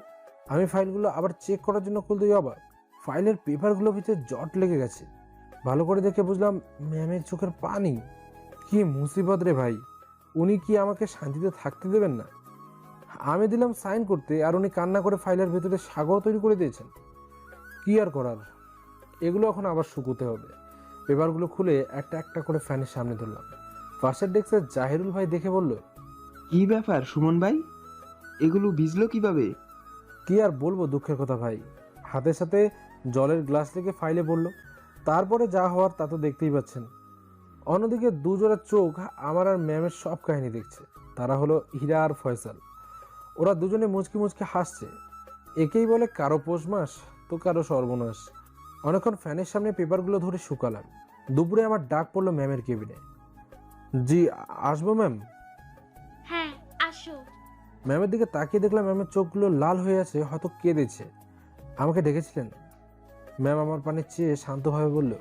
আমি ফাইলগুলো আবার চেক করার জন্য খুলতেই অবাক, ফাইলের পেপারগুলো ভিতরে জট লেগে গেছে। ভালো করে দেখে বুঝলাম ম্যামের চোখের পানি। কি মুসিবত রে ভাই, উনি কি আমাকে শান্তিতে থাকতে দেবেন না? আমি দিলাম সাইন করতে আর উনি কান্না করে ফাইলের ভেতরে সাগর তৈরি করে দিয়েছেন। কি আর করার, এগুলো এখন আবার শুকোতে হবে। পেপারগুলো খুলে একটা একটা করে ফ্যানের সামনে ধরলাম। পাশের ডেস্কের জাহিরুল ভাই দেখে বলল, কি ব্যাপার সুমন ভাই, এগুলো ভিজলো কিভাবে? কি আর বলবো দুঃখের কথা ভাই। হাতের সাথে জলের গ্লাস থেকে ফাইলে পড়লো, তারপরে যা হওয়ার তা তো দেখতেই পাচ্ছেন। অন্যদিকে দুজোড়া চোখ আমার আর ম্যামের সব কাহিনী দেখছে। তারা হলো হীরা আর ফয়সাল। ওরা দুজনে মুচকি মুচকি হাসছে। একেই বলে কারো পৌষ মাস তো কারো সর্বনাশ। অনেকক্ষণ ফ্যানের সামনে পেপারগুলো ধরে শুকালাম। দুপুরে আমার ডাক পড়লো ম্যামের কেবিনে। জি আসবো ম্যাম? হ্যাঁ আসো। ম্যামের দিকে তাকিয়ে দেখলাম ম্যামের চোখগুলো লাল হয়ে আছে, হয়তো কেঁদেছে। আমাকে ডেকেছিলেন? ম্যাম আমার পানে চেয়ে শান্তভাবে বলল,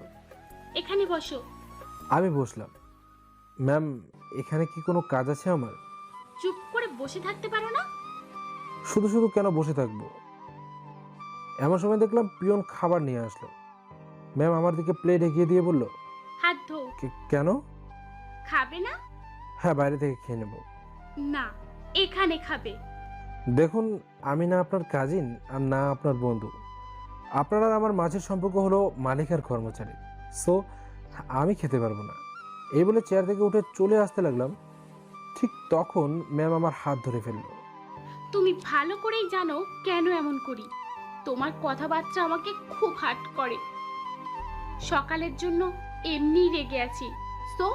এখানে বসো। আমি বসলাম। ম্যাম এখানে কি কোনো কাজ আছে আমার? চুপ করে বসে থাকতে পারো না? শুধু শুধু কেন বসে থাকবো? এমন সময় দেখলাম পিয়ন খাবার নিয়ে আসলো। ম্যাম আমার দিকে প্লেট এগিয়ে দিয়ে বলল, হাত ধো। কেন? খাবে না? হ্যাঁ বাইরে থেকে খেয়ে নেব। না, এখানে খাবে। দেখুন আমি না আপনার কাজিন আর না আপনার বন্ধু। আপনার আর আমার মাঝের সম্পর্ক হলো মালিক আর কর্মচারী। সো আমি খেতে পারবো না। এই বলে চেয়ার থেকে উঠে চলে আসতে লাগলাম। ঠিক তখন ম্যাম আমার হাত ধরে ফেললো। তুমি ভালো করেই জানো কেন এমন করি। তোমার কথাবার্তা আমাকে খুব হার্ট করে। সকালের জন্য এমনিই রেগে আছি, তো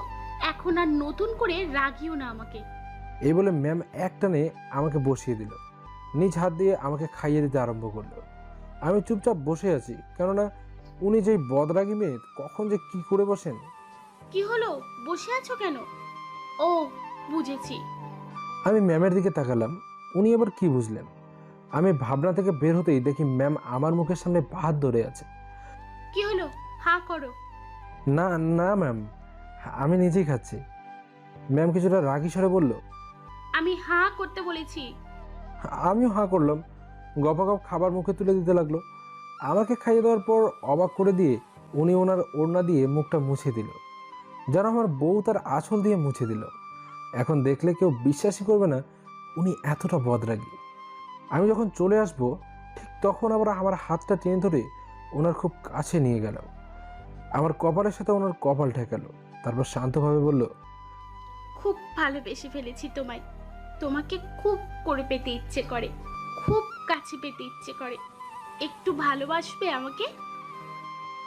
এখন আর নতুন করে রাগিও না আমাকে। এই বলে ম্যাম একটানে আমাকে বসিয়ে দিল। নিজ হাত দিয়ে আমাকে খাইয়ে দিতে আরম্ভ করলো। আমি চুপচাপ বসে আছি, কেননা উনি যেই বদরাগী মেয়ে কখন যে কি করে বসেন। কি হলো, বসে আছো কেন? ও বুঝেছি। আমি ম্যামের দিকে তাকালাম। উনি আবার কি বুঝলেন? আমি ভাবনা থেকে বের হতেই দেখি ম্যাম আমার মুখের সামনে ভাত ধরে আছে। কি হলো, হা করো। না না ম্যাম, আমি নিজেই খাচ্ছি। ম্যাম কিছুটা রাগী স্বরে বলল। আমি হা করতে বলেছি। আমিও হাঁ করলাম। গপাগপ খাবার মুখে তুলে দিতে লাগলো। আমাকে খাইয়ে দেওয়ার পর অবাক করে দিয়ে উনি ওনার ওড়না দিয়ে মুখটা মুছে দিল, যেন আমার বউ তার আঁচল দিয়ে মুছে দিল। এখন দেখলে কেউ বিশ্বাসই করবে না উনি এতটা বদরাগী। আমি যখন চলে আসবো ঠিক তখন আবার আমার হাতটা টেনে ধরে ওনার খুব কাছে নিয়ে গেল। আমার কপালের সাথে ওনার কপাল ঠেকালো। তারপর শান্তভাবে বলল, খুব ভালোবেসে ফেলেছি তোমায়। তোমাকে খুব করে পেতে ইচ্ছে করে, খুব কাছে পেতে ইচ্ছে করে। একটু ভালোবাসবে আমাকে?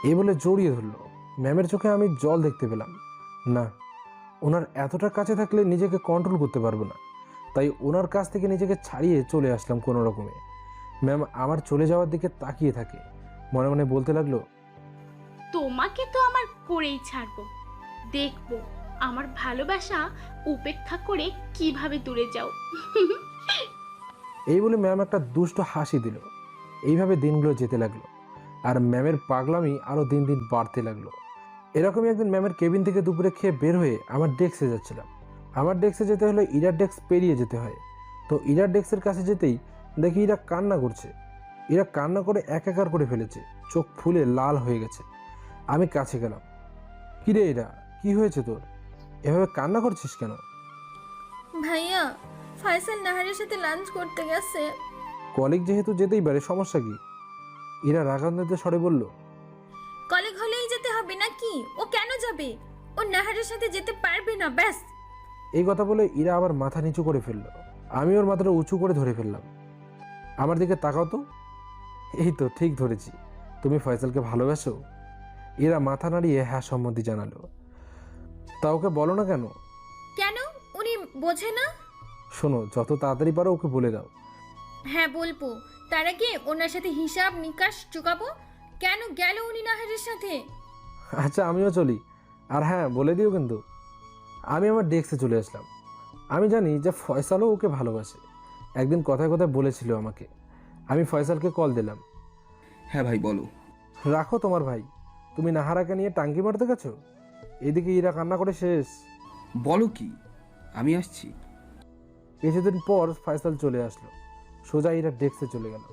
এই বলে জড়িয়ে ধরলো। ম্যামের চোখে আমি জল দেখতে পেলাম। না, ওনার এতটা কাছে থাকলে নিজেকে কন্ট্রোল করতে পারবো না, তাই ওনার কাছ থেকে নিজেকে ছাড়িয়ে চলে আসলাম কোনো রকমে। ম্যাম আমার চলে যাওয়ার দিকে তাকিয়ে থাকে, মনে মনে বলতে লাগলো, তোমাকে তো আমার করেই ছাড়বো। দেখবো আমার ভালোবাসা উপেক্ষা করে কিভাবে দূরে যাও। এই বলে ম্যাম একটা দুষ্ট হাসি দিল। এইভাবে দিনগুলো যেতে লাগলো আর ম্যামের পাগলামি আরও দিন দিন বাড়তে লাগলো। এরকমই একদিন ম্যামের কেবিন থেকে দুপুরে খেয়ে বের হয়ে আমার ডেস্কে যাচ্ছিলাম। আমার ডেস্কে যেতে হলে ইরার ডেস্ক পেরিয়ে যেতে হয়। তো ইরার ডেস্কের কাছে যেতেই দেখি ইরা কান্না করছে। ইরা কান্না করে একাকার করে ফেলেছে, চোখ ফুলে লাল হয়ে গেছে। আমি কাছে গেলাম। কিরে ইরা, কি হয়েছে তোর? এভাবে কান্না করছিস কেন? ভাইয়া, ফয়সাল নাহারের সাথে লাঞ্চ করতে গেছে। কলিগ যেহেতু যেতেই পারে, সমস্যা কি? ইরা রাগান্বিত স্বরে বলল, কলিগ হলেই যেতে হবে নাকি? ও কেন যাবে? ও নাহারের সাথে যেতে পারবে না, ব্যাস। এই কথা বলে ইরা আবার মাথা নিচু করে ফেললো। আমি ওর মাথাটা উঁচু করে ধরে ফেললাম। আমার দিকে তাকাও তো। এই তো ঠিক ধরেছি, তুমি ফয়সালকে ভালোবাসো? ইরা মাথা নাড়িয়ে হ্যাঁ সম্মতি জানালো। তা ওকে বলো না কেন? কেন? উনি বোঝে না? শোনো, যত তাড়াতাড়ি পারো ওকে বলে দাও। হ্যাঁ বলবো। তার আগে ওনার সাথে হিসাব নিকাশ চুকাবো। কেন গেল উনি নাহারের সাথে? আচ্ছা আমিও চলি। আর হ্যাঁ বলে দিও কিন্তু। আমি আমার ডেস্কে চলে আসলাম। আমি জানি যে ফয়সালও ওকে ভালোবাসে। একদিন কথায় কথায় বলেছিল আমাকে। আমি ফয়সালকে কল দিলাম। হ্যাঁ ভাই বলো। রাখো তোমার ভাই, তুমি নাহারাকে নিয়ে টাঙ্কি মারতে গেছো? এদিকে ইরা কান্না করে শেষ। বলো কি? আমি আসছি। কিছুদিন পর ফয়সাল চলে আসলো। সোজা ইরা ডেস্কে চলে গেল।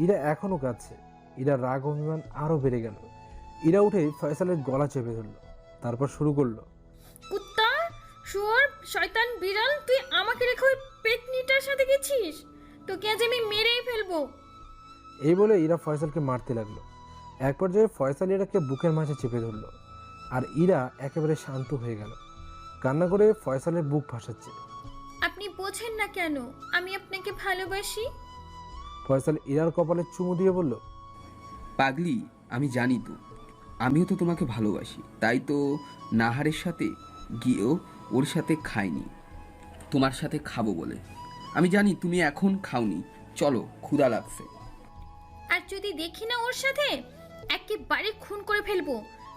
ইরা এখনো কাঁদছে। ইরা রাগ অভিমান আরো বেড়ে গেল। ইরা উঠে ফয়সালের গলা চেপে ধরলো, তারপর শুরু করলো। কুত্তা, শুয়োর, শয়তান, বিড়াল, তুই আমাকে রেখে ওই পেতনিটার সাথে গেছিস? তোকে আজ আমি মেরেই ফেলবো। এই বলে ইরা ফয়সালকে মারতে লাগলো। এক পর্যায়ে ফয়সাল ইরাকে বুকের মাঝে চেপে ধরলো, আর ইরা একেবারে শান্ত হয়ে গেল। কান্না করে ফয়সালের বুক ভাসাচ্ছে। আপনি বোঝেন না কেন আমি আপনাকে ভালোবাসি? ফয়সাল ইরার কপালে চুমু দিয়ে বলল, পাগলি, আমি জানি তো, আমিও তো তোমাকে ভালোবাসি। তাই তো নাহারের সাথে গিয়েও ওর সাথে খাইনি, তোমার সাথে খাবো বলে। আমি জানি তুমি এখন খাওনি, চলো ক্ষুধা লাগছে। আর যদি দেখি না ওর সাথে, একেবারে খুন করে ফেলবো।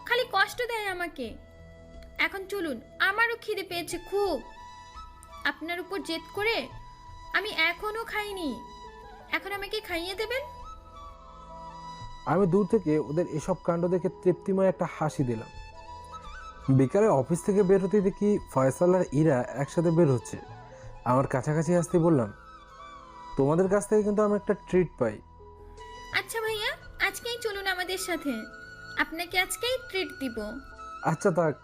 খালি কষ্ট দেয় আমাকে। এখন চলুন, আমারও খিদে পেয়েছে খুব। আপনার উপর জেদ করে আমি এখনো খাইনি, এখন আমাকে খাইয়ে দেবেন? আমি দূর থেকে ওদের এসব কাণ্ড দেখে তৃপ্তিময় একটা হাসি দিলাম। বিকালে অফিস থেকে বের হতে দেখি ফয়সাল আর ইরা একসাথে বের হচ্ছে। আমার কাছাকাছি আসতে বললাম, তোমাদের কাছ থেকে কিন্তু আমি একটা ট্রিট পাই। আচ্ছা ভাইয়া, আজকেই চলুন আমাদের সাথে, আপনাকে আজকেই ট্রিট দিব। আচ্ছা থাক,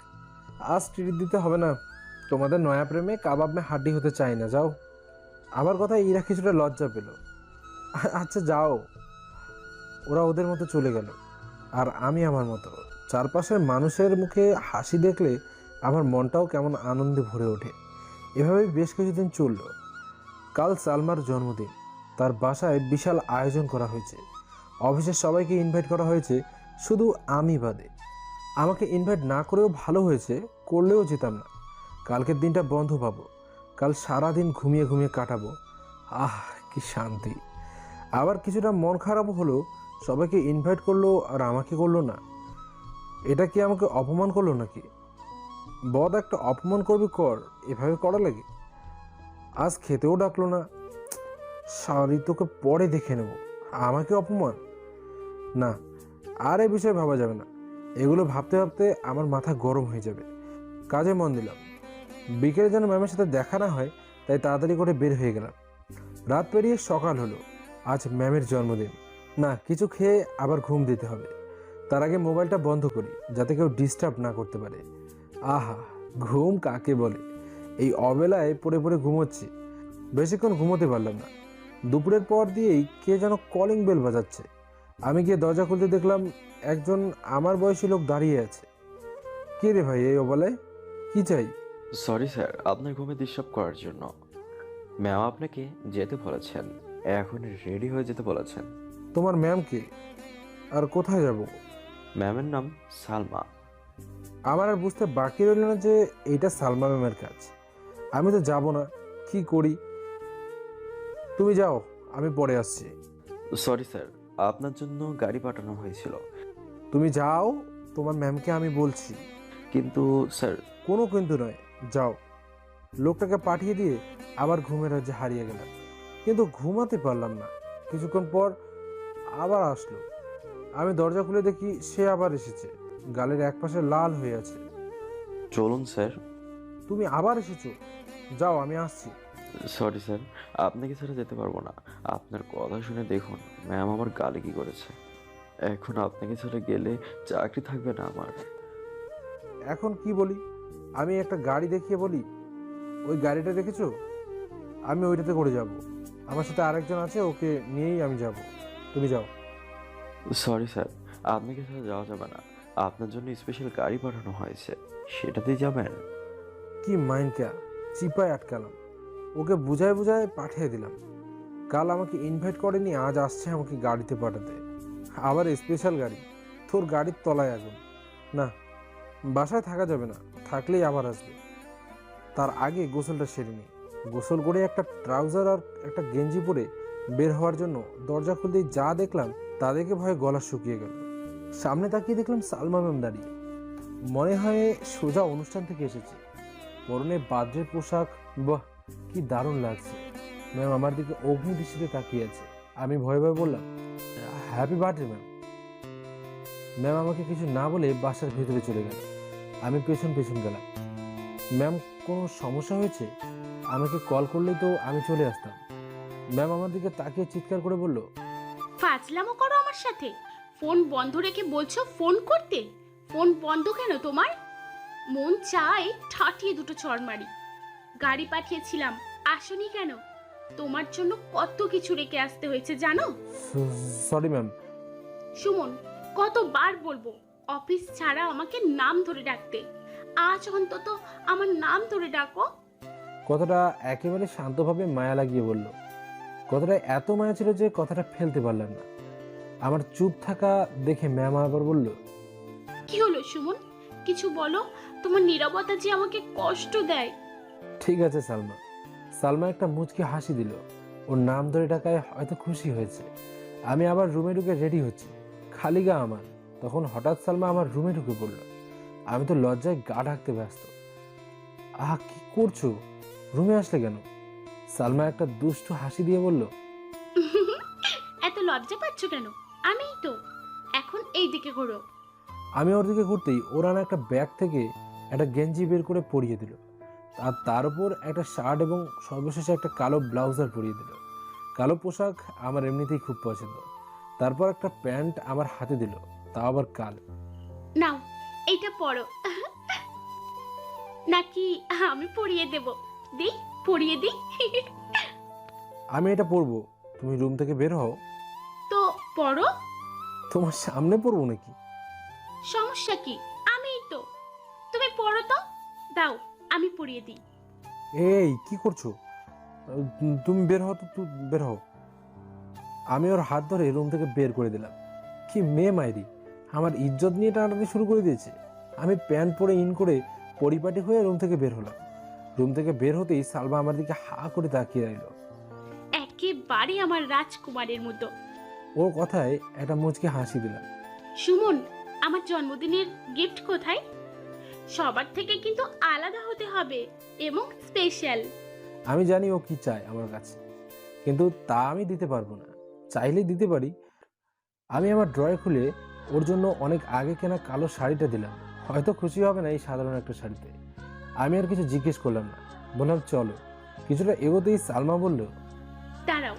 আজ ট্রিট দিতে হবে না। তোমাদের নয়া প্রেমে কাবাব মে হাড্ডি হতে চাই না, যাও। আমার কথা ইরা কিছুটা লজ্জা পেল। আচ্ছা যাও। ওরা ওদের মতো চলে গেল, আর আমি আমার মতো। চারপাশের মানুষের মুখে হাসি দেখলে আমার মনটাও কেমন আনন্দে ভরে ওঠে। এভাবেই বেশ কিছুদিন চলল। কাল সালমার জন্মদিন। তার বাসায় বিশাল আয়োজন করা হয়েছে। অফিসের সবাইকে ইনভাইট করা হয়েছে, শুধু আমি বাদে। আমাকে ইনভাইট না করেও ভালো হয়েছে, করলেও যেতাম না। কালকের দিনটা বন্ধ পাবো। কাল সারাদিন ঘুমিয়ে ঘুমিয়ে কাটাবো। আহ, কি শান্তি। আবার কিছুটা মন খারাপও হলো, সবাইকে ইনভাইট করলো আর আমাকে করলো না। এটা কি আমাকে অপমান করলো নাকি? বদ একটা অপমান করবি কর, এভাবে করা লাগে? আজ খেতেও ডাকলো না। সারি, তোকে পরে দেখে নেব। আমাকে অপমান? না, আর এই বিষয়ে ভাবা যাবে না। এগুলো ভাবতে ভাবতে আমার মাথা গরম হয়ে যাবে। কাজে মন দিলাম। বিকেলে যেন ম্যামের সাথে দেখা না হয়, তাই তাড়াতাড়ি করে বের হয়ে গেলাম। রাত পেরিয়ে সকাল হলো। আজ ম্যামের জন্মদিন। না, কিছু খেয়ে আবার ঘুম দিতে হবে। তার আগে মোবাইলটা বন্ধ করি, যাতে কেউ ডিস্টার্ব না করতে পারে। আহা, ঘুম কাকে বলে! এই অবেলায় পড়ে পড়ে ঘুমোচ্ছি। বেশিক্ষণ ঘুমোতে পারলাম না। দুপুরের পর দিয়েই কে যেন কলিং বেল বাজাচ্ছে। আমি গিয়ে দরজা খুলতে দেখলাম একজন আমার বয়সী লোক দাঁড়িয়ে আছে। কে রে ভাই এই অবেলায়? কি চাই? সরি স্যার, আপনার ঘুমে ডিস্টার্ব করার জন্য। ম্যাম আপনাকে যেতে বলেছেন, এখন রেডি হয়ে যেতে বলেছেন। তোমার ম্যাম কে? আর কোথায় যাব? ম্যামের নাম সালমা। আমার আর বুঝতে বাকি রইল না যে এইটা সালমা ম্যামের কাজ। আমি তো যাব না, কি করি? তুমি যাও, আমি পরে আসছি। সরি স্যার, আপনার জন্য গাড়ি পাঠানো হয়েছিল। তুমি যাও, তোমার ম্যামকে আমি বলছি। কিন্তু স্যার। কোনো কিন্তু নয়, যাও। লোকটাকে পাঠিয়ে দিয়ে আবার ঘুমের রাজ্যে হারিয়ে গেলাম। কিন্তু ঘুমাতে পারলাম না। কিছুক্ষণ পর আবার আসলো। আমি দরজা খুলে দেখি সে আবার এসেছে। গালের একপাশে লাল হয়ে আছে। চলুন স্যার। তুমি আবার এসেছো? যাও, আমি আসছি। সরি স্যার, আপনাকে ছাড়া যেতে পারবো না। আপনার কথা শুনে দেখুন ম্যাম আমার গালে কি করেছে। এখন আপনাকে ছেড়ে গেলে চাকরি থাকবে না আমার। এখন কি বলি? আমি একটা গাড়ি দেখিয়ে বলি, ওই গাড়িটা দেখেছো? আমি ওইটাতে করে যাব। আমার সাথে আরেকজন আছে, ওকে নিয়েই আমি যাব। তুমি যাও। সরি স্যার, আপনাকে ছাড়া যাওয়া যাবে না। আপনার জন্য স্পেশাল গাড়ি পাঠানো হয়েছে, সেটাতেই যাবেন। কি মাইন্ড কেয়ার, চিপায় আটকালাম। ওকে বুঝায় বুঝায় পাঠিয়ে দিলাম। কাল আমাকে ইনভাইট করেনি, আজ আসছে আমাকে গাড়িতে পাঠাতে। আবার স্পেশাল গাড়ি। তোর গাড়ির তলায় আগুন। না, বাসায় থাকা যাবে না, থাকলেই আবার আসবে। তার আগে গোসলটা সেরে নিই। গোসল করে একটা ট্রাউজার আর একটা গেঞ্জি পরে বের হওয়ার জন্য দরজা খুলতেই যা দেখলাম তা দেখে ভয়ে গলা শুকিয়ে গেল। সামনে তাকিয়ে দেখলাম সালমা ম্যাম দাঁড়িয়ে। মনে হয় সোজা অনুষ্ঠান থেকে এসেছে। পরনে বাদ্রের পোশাক, বাহ কি দারুণ লাগছে। ম্যাম আমার দিকে অগ্নি দৃষ্টিতে তাকিয়ে আছে। আমি ভয়ে ভয়ে বললাম, হ্যাপি বার্থডে ম্যাম। ম্যাম আমাকে কিছু না বলে বাসার ভেতরে চলে গেল। আমি পেছন পেছন গেলাম। ম্যাম, কোনো সমস্যা হয়েছে? আমাকে কল করলেই তো আমি চলে আসতাম। ম্যাম আমার দিকে তাকিয়ে চিৎকার করে বলল, ফাজলামো করো আমার সাথে? ফোন বন্ধ রেখে বলছো ফোন করতে? ফোন বন্ধ কেন তোমার? মন চায় ঠাটিয়ে দুটো চড় মারি। গাড়ি পাঠিয়েছিলাম, আসনি কেন? তোমার জন্য কত কিছু রেখে আসতে হয়েছে জানো? Sorry ma'am. সুমন, কতবার বলবো অফিস ছাড়া আমাকে নাম ধরে ডাকতে? আজ অন্তত আমার নাম ধরে ডাকো। কথাটা একেবারে শান্তভাবে মায়া লাগিয়ে বলল। কথাটা এত মায়া ছিল যে কথাটা ফেলতে পারলাম না। আমার চুপ থাকা দেখে ম্যাম আবার বলল, কি হলো সুমন? কিছু বলো, তোমার নীরবতা যে আমাকে কষ্ট দেয়। ঠিক আছে সালমা। সালমা একটা মুচকি হাসি দিল। ওর নাম ধরে ডাকায় হয়তো খুশি হয়েছে। আমি আবার রুমে ঢুকে রেডি হচ্ছি, খালি গা আমার। তখন হঠাৎ সালমা আমার রুমে ঢুকে পড়ল। আমি তো লজ্জায় গা ঢাকতে ব্যস্ত। কি করছো? রুমে আসলে কেন? সালমা একটা দুষ্টু হাসি দিয়ে বলল, এত লজ্জা পাচ্ছ কেন? আমিই তো। এখন এই দিকে ঘোরো। আমি ওর দিকে ঘুরতেই ওর আনা একটা ব্যাগ থেকে একটা গেঞ্জি বের করে পরিয়ে দিল। আর তার উপর একটা শার্ট এবং সর্বশেষে একটা কালো ব্লাউজার পরিয়ে দিল। কালো পোশাক আমার এমনিতেই খুব পছন্দ। তারপর একটা প্যান্ট আমার হাতে দিল, তা আবার কালো। নাও, এইটা পরো। নাকি আমি পরিয়ে দেব? দিই, পরিয়ে দিই। আমি এটা পরবো, তুমি রুম থেকে বের হও। তো পরো। তোমার সামনে পরবো নাকি? সমস্যা কি? আমিই তো। তুমি পরো তো। দাও, আমি পরিয়ে দিই। এই কি করছো? তুমি বের হও তো, তুই বের হও। আমি ওর হাত ধরে রুম থেকে বের করে দিলাম। কি মেয়ে মাইরি, আমার ইজ্জত নিয়ে টানাটানি শুরু করে দিয়েছে। আমি প্যান্ট পরে ইন করে পরিপাটি হয়ে রুম থেকে বের হলাম। রুম থেকে বের হতেই সালমা আমার দিকে হা করে তাকিয়ে রইল। একেবারে আমার রাজকুমারের মতো। ওর কথায় একটা মুচকি হাসি দিলাম। সুমন, আমার জন্মদিনের গিফট কোথায়? সবার থেকে কিন্তু আলাদা হতে হবে এবং স্পেশাল। আমি জানি ও কি চায় আমার কাছে, কিন্তু তা আমি দিতে পারবো না। চাইলেই দিতে পারি। আমি আমার ড্রয়ার খুলে ওর জন্য অনেক আগে কেনা কালো শাড়িটা দিলাম। হয়তো খুশি হবে না এই সাধারণ একটা শাড়িতে। আমি আর কিছু জিজ্ঞেস করলাম না, বললাম চলো। কিছুটা এগোতেই সালমা বলল, দাঁড়াও।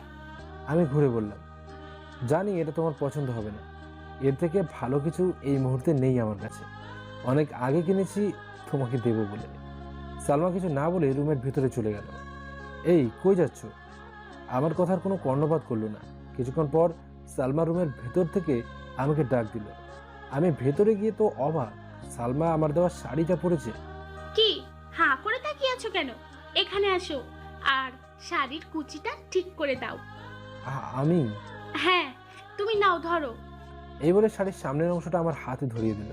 আমি ঘুরে বললাম, জানি এটা তোমার পছন্দ হবে না। এর থেকে ভালো কিছু এই মুহূর্তে নেই আমার কাছে। অনেক আগে কিনেছি তোমাকে দেবো বলে। সালমা কিছু না বলে রুমের ভিতরে চলে গেল। এই কই যাচ্ছ? আমার কথার কোনো কর্ণপাত করলো না। কিছুক্ষণ পর সালমা রুমের ভেতর থেকে আমাকে ডাক দিল। আমি ভেতরে গিয়ে তো অবাক, সালমা আমার দেওয়া শাড়িটা পরেছে। কি হাঁ করে তাকিয়ে আছো কেন? এখানে আসো আর শাড়ির কুচিটা ঠিক করে দাও। আমি? হ্যাঁ, তুমি নাও, ধরো। এই বলে শাড়ির সামনের অংশটা আমার হাতে ধরিয়ে দিল।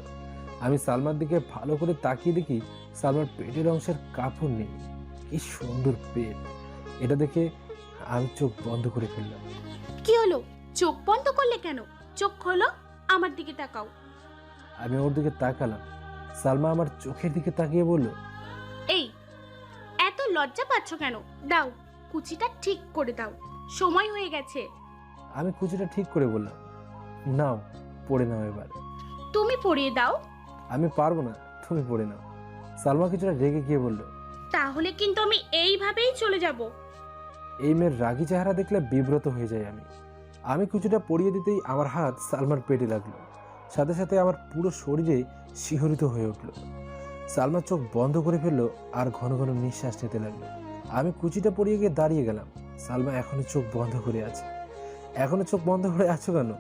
আমি সালমার দিকে ভালো করে তাকিয়ে দেখি সালমার পেটের অংশের কাপড় নেই। কি সুন্দর পেট! এটা দেখে আমি চোখ বন্ধ করে ফেললাম। কি হলো? চোখ বন্ধ করলে কেন? চোখ খোলো, আমার দিকে তাকাও। আমি ওর দিকে তাকালাম। সালমা আমার চোখের দিকে তাকিয়ে বলল, এই, এত লজ্জা পাচ্ছ কেন? দাও, কুচিটা ঠিক করে দাও, সময় হয়ে গেছে। আমি কুচিটা ঠিক করে বললাম, নাও পড়ে নাও এবার। তুমি পরিয়ে দাও। আমি পারবো না, তুমি পড়ে নাও। সালমা কিছুটা রেগে গিয়ে বলল, তাহলে কিন্তু আমি এইভাবেই চলে যাব। এই মেয়ের রাগী চেহারা দেখলে বিব্রত হয়ে যাই আমি কুচিটা পরিয়ে দিতেই আমার হাত সালমার পেটে লাগলো। সাথে সাথে আমার পুরো শরীরে শিহরিত হয়ে উঠল। সালমার চোখ বন্ধ করে ফেললো আর ঘন ঘন নিঃশ্বাস নিতে লাগলো। আমি কুচিটা পরিয়ে গিয়ে দাঁড়িয়ে গেলাম। সালমা এখনো চোখ বন্ধ করে আছে। এখনো চোখ বন্ধ করে আছো কেন?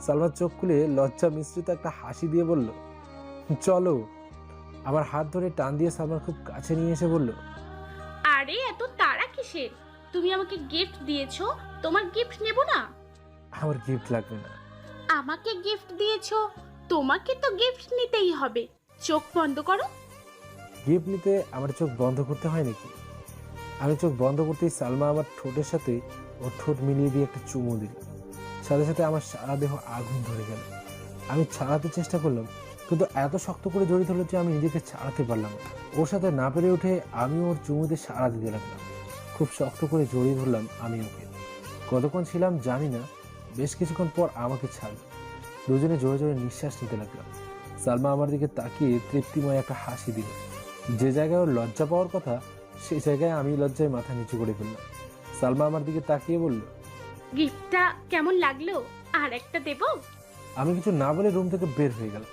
সালমার চোখ খুলে লজ্জা মিশ্রিত একটা হাসি দিয়ে বলল, চলো। আমার হাত ধরে টান দিয়ে সালমার খুব কাছে নিয়ে এসে বলল, আরে এত তাড়া কিসের? তুমি আমাকে গিফট দিয়েছো, তোমার গিফট নেব না? আমার গিফট লাগবে না। আমাকে গিফট দিয়েছো, তোমাকে তো গিফট নিতেই হবে। চোখ বন্ধ করো। গিফট নিতে আমার চোখ বন্ধ করতে হয় নাকি? আমি চোখ বন্ধ করতেই সালমা আমার ঠোঁটের সাথে ওর ঠোঁট মিলিয়ে দিয়ে একটা চুমু দিল। সাথে সাথে আমার সারা দেহ আগুন ধরে গেল। আমি ছাড়াতে চেষ্টা করলাম, কিন্তু এত শক্ত করে জড়িয়ে ধরলো যে আমি নিজেকে ছাড়াতে পারলাম না। ওর সাথে না পেরে উঠে আমি ওর চুমুতে সাড়া দিতে লাগলাম। খুব শক্ত করে জড়িয়ে ধরলাম আমি ওকে। কতক্ষণ ছিলাম জানি না, বেশ কিছুক্ষণ পর আমাকে ছাড়ল। দুজনে জোরে জোরে নিঃশ্বাস নিতে লাগলাম। সালমা আমার দিকে তাকিয়ে তৃপ্তিময় একটা হাসি দিল। যে জায়গায় ওর লজ্জা পাওয়ার কথা সেই জায়গায় আমি লজ্জায় মাথা নিচু করে ফেললাম। সালমা আমার দিকে তাকিয়ে বলল, গিফটটা কেমন লাগলো? আর একটা দেবো? আমি কিছু না বলে রুম থেকে বের হয়ে গেলাম।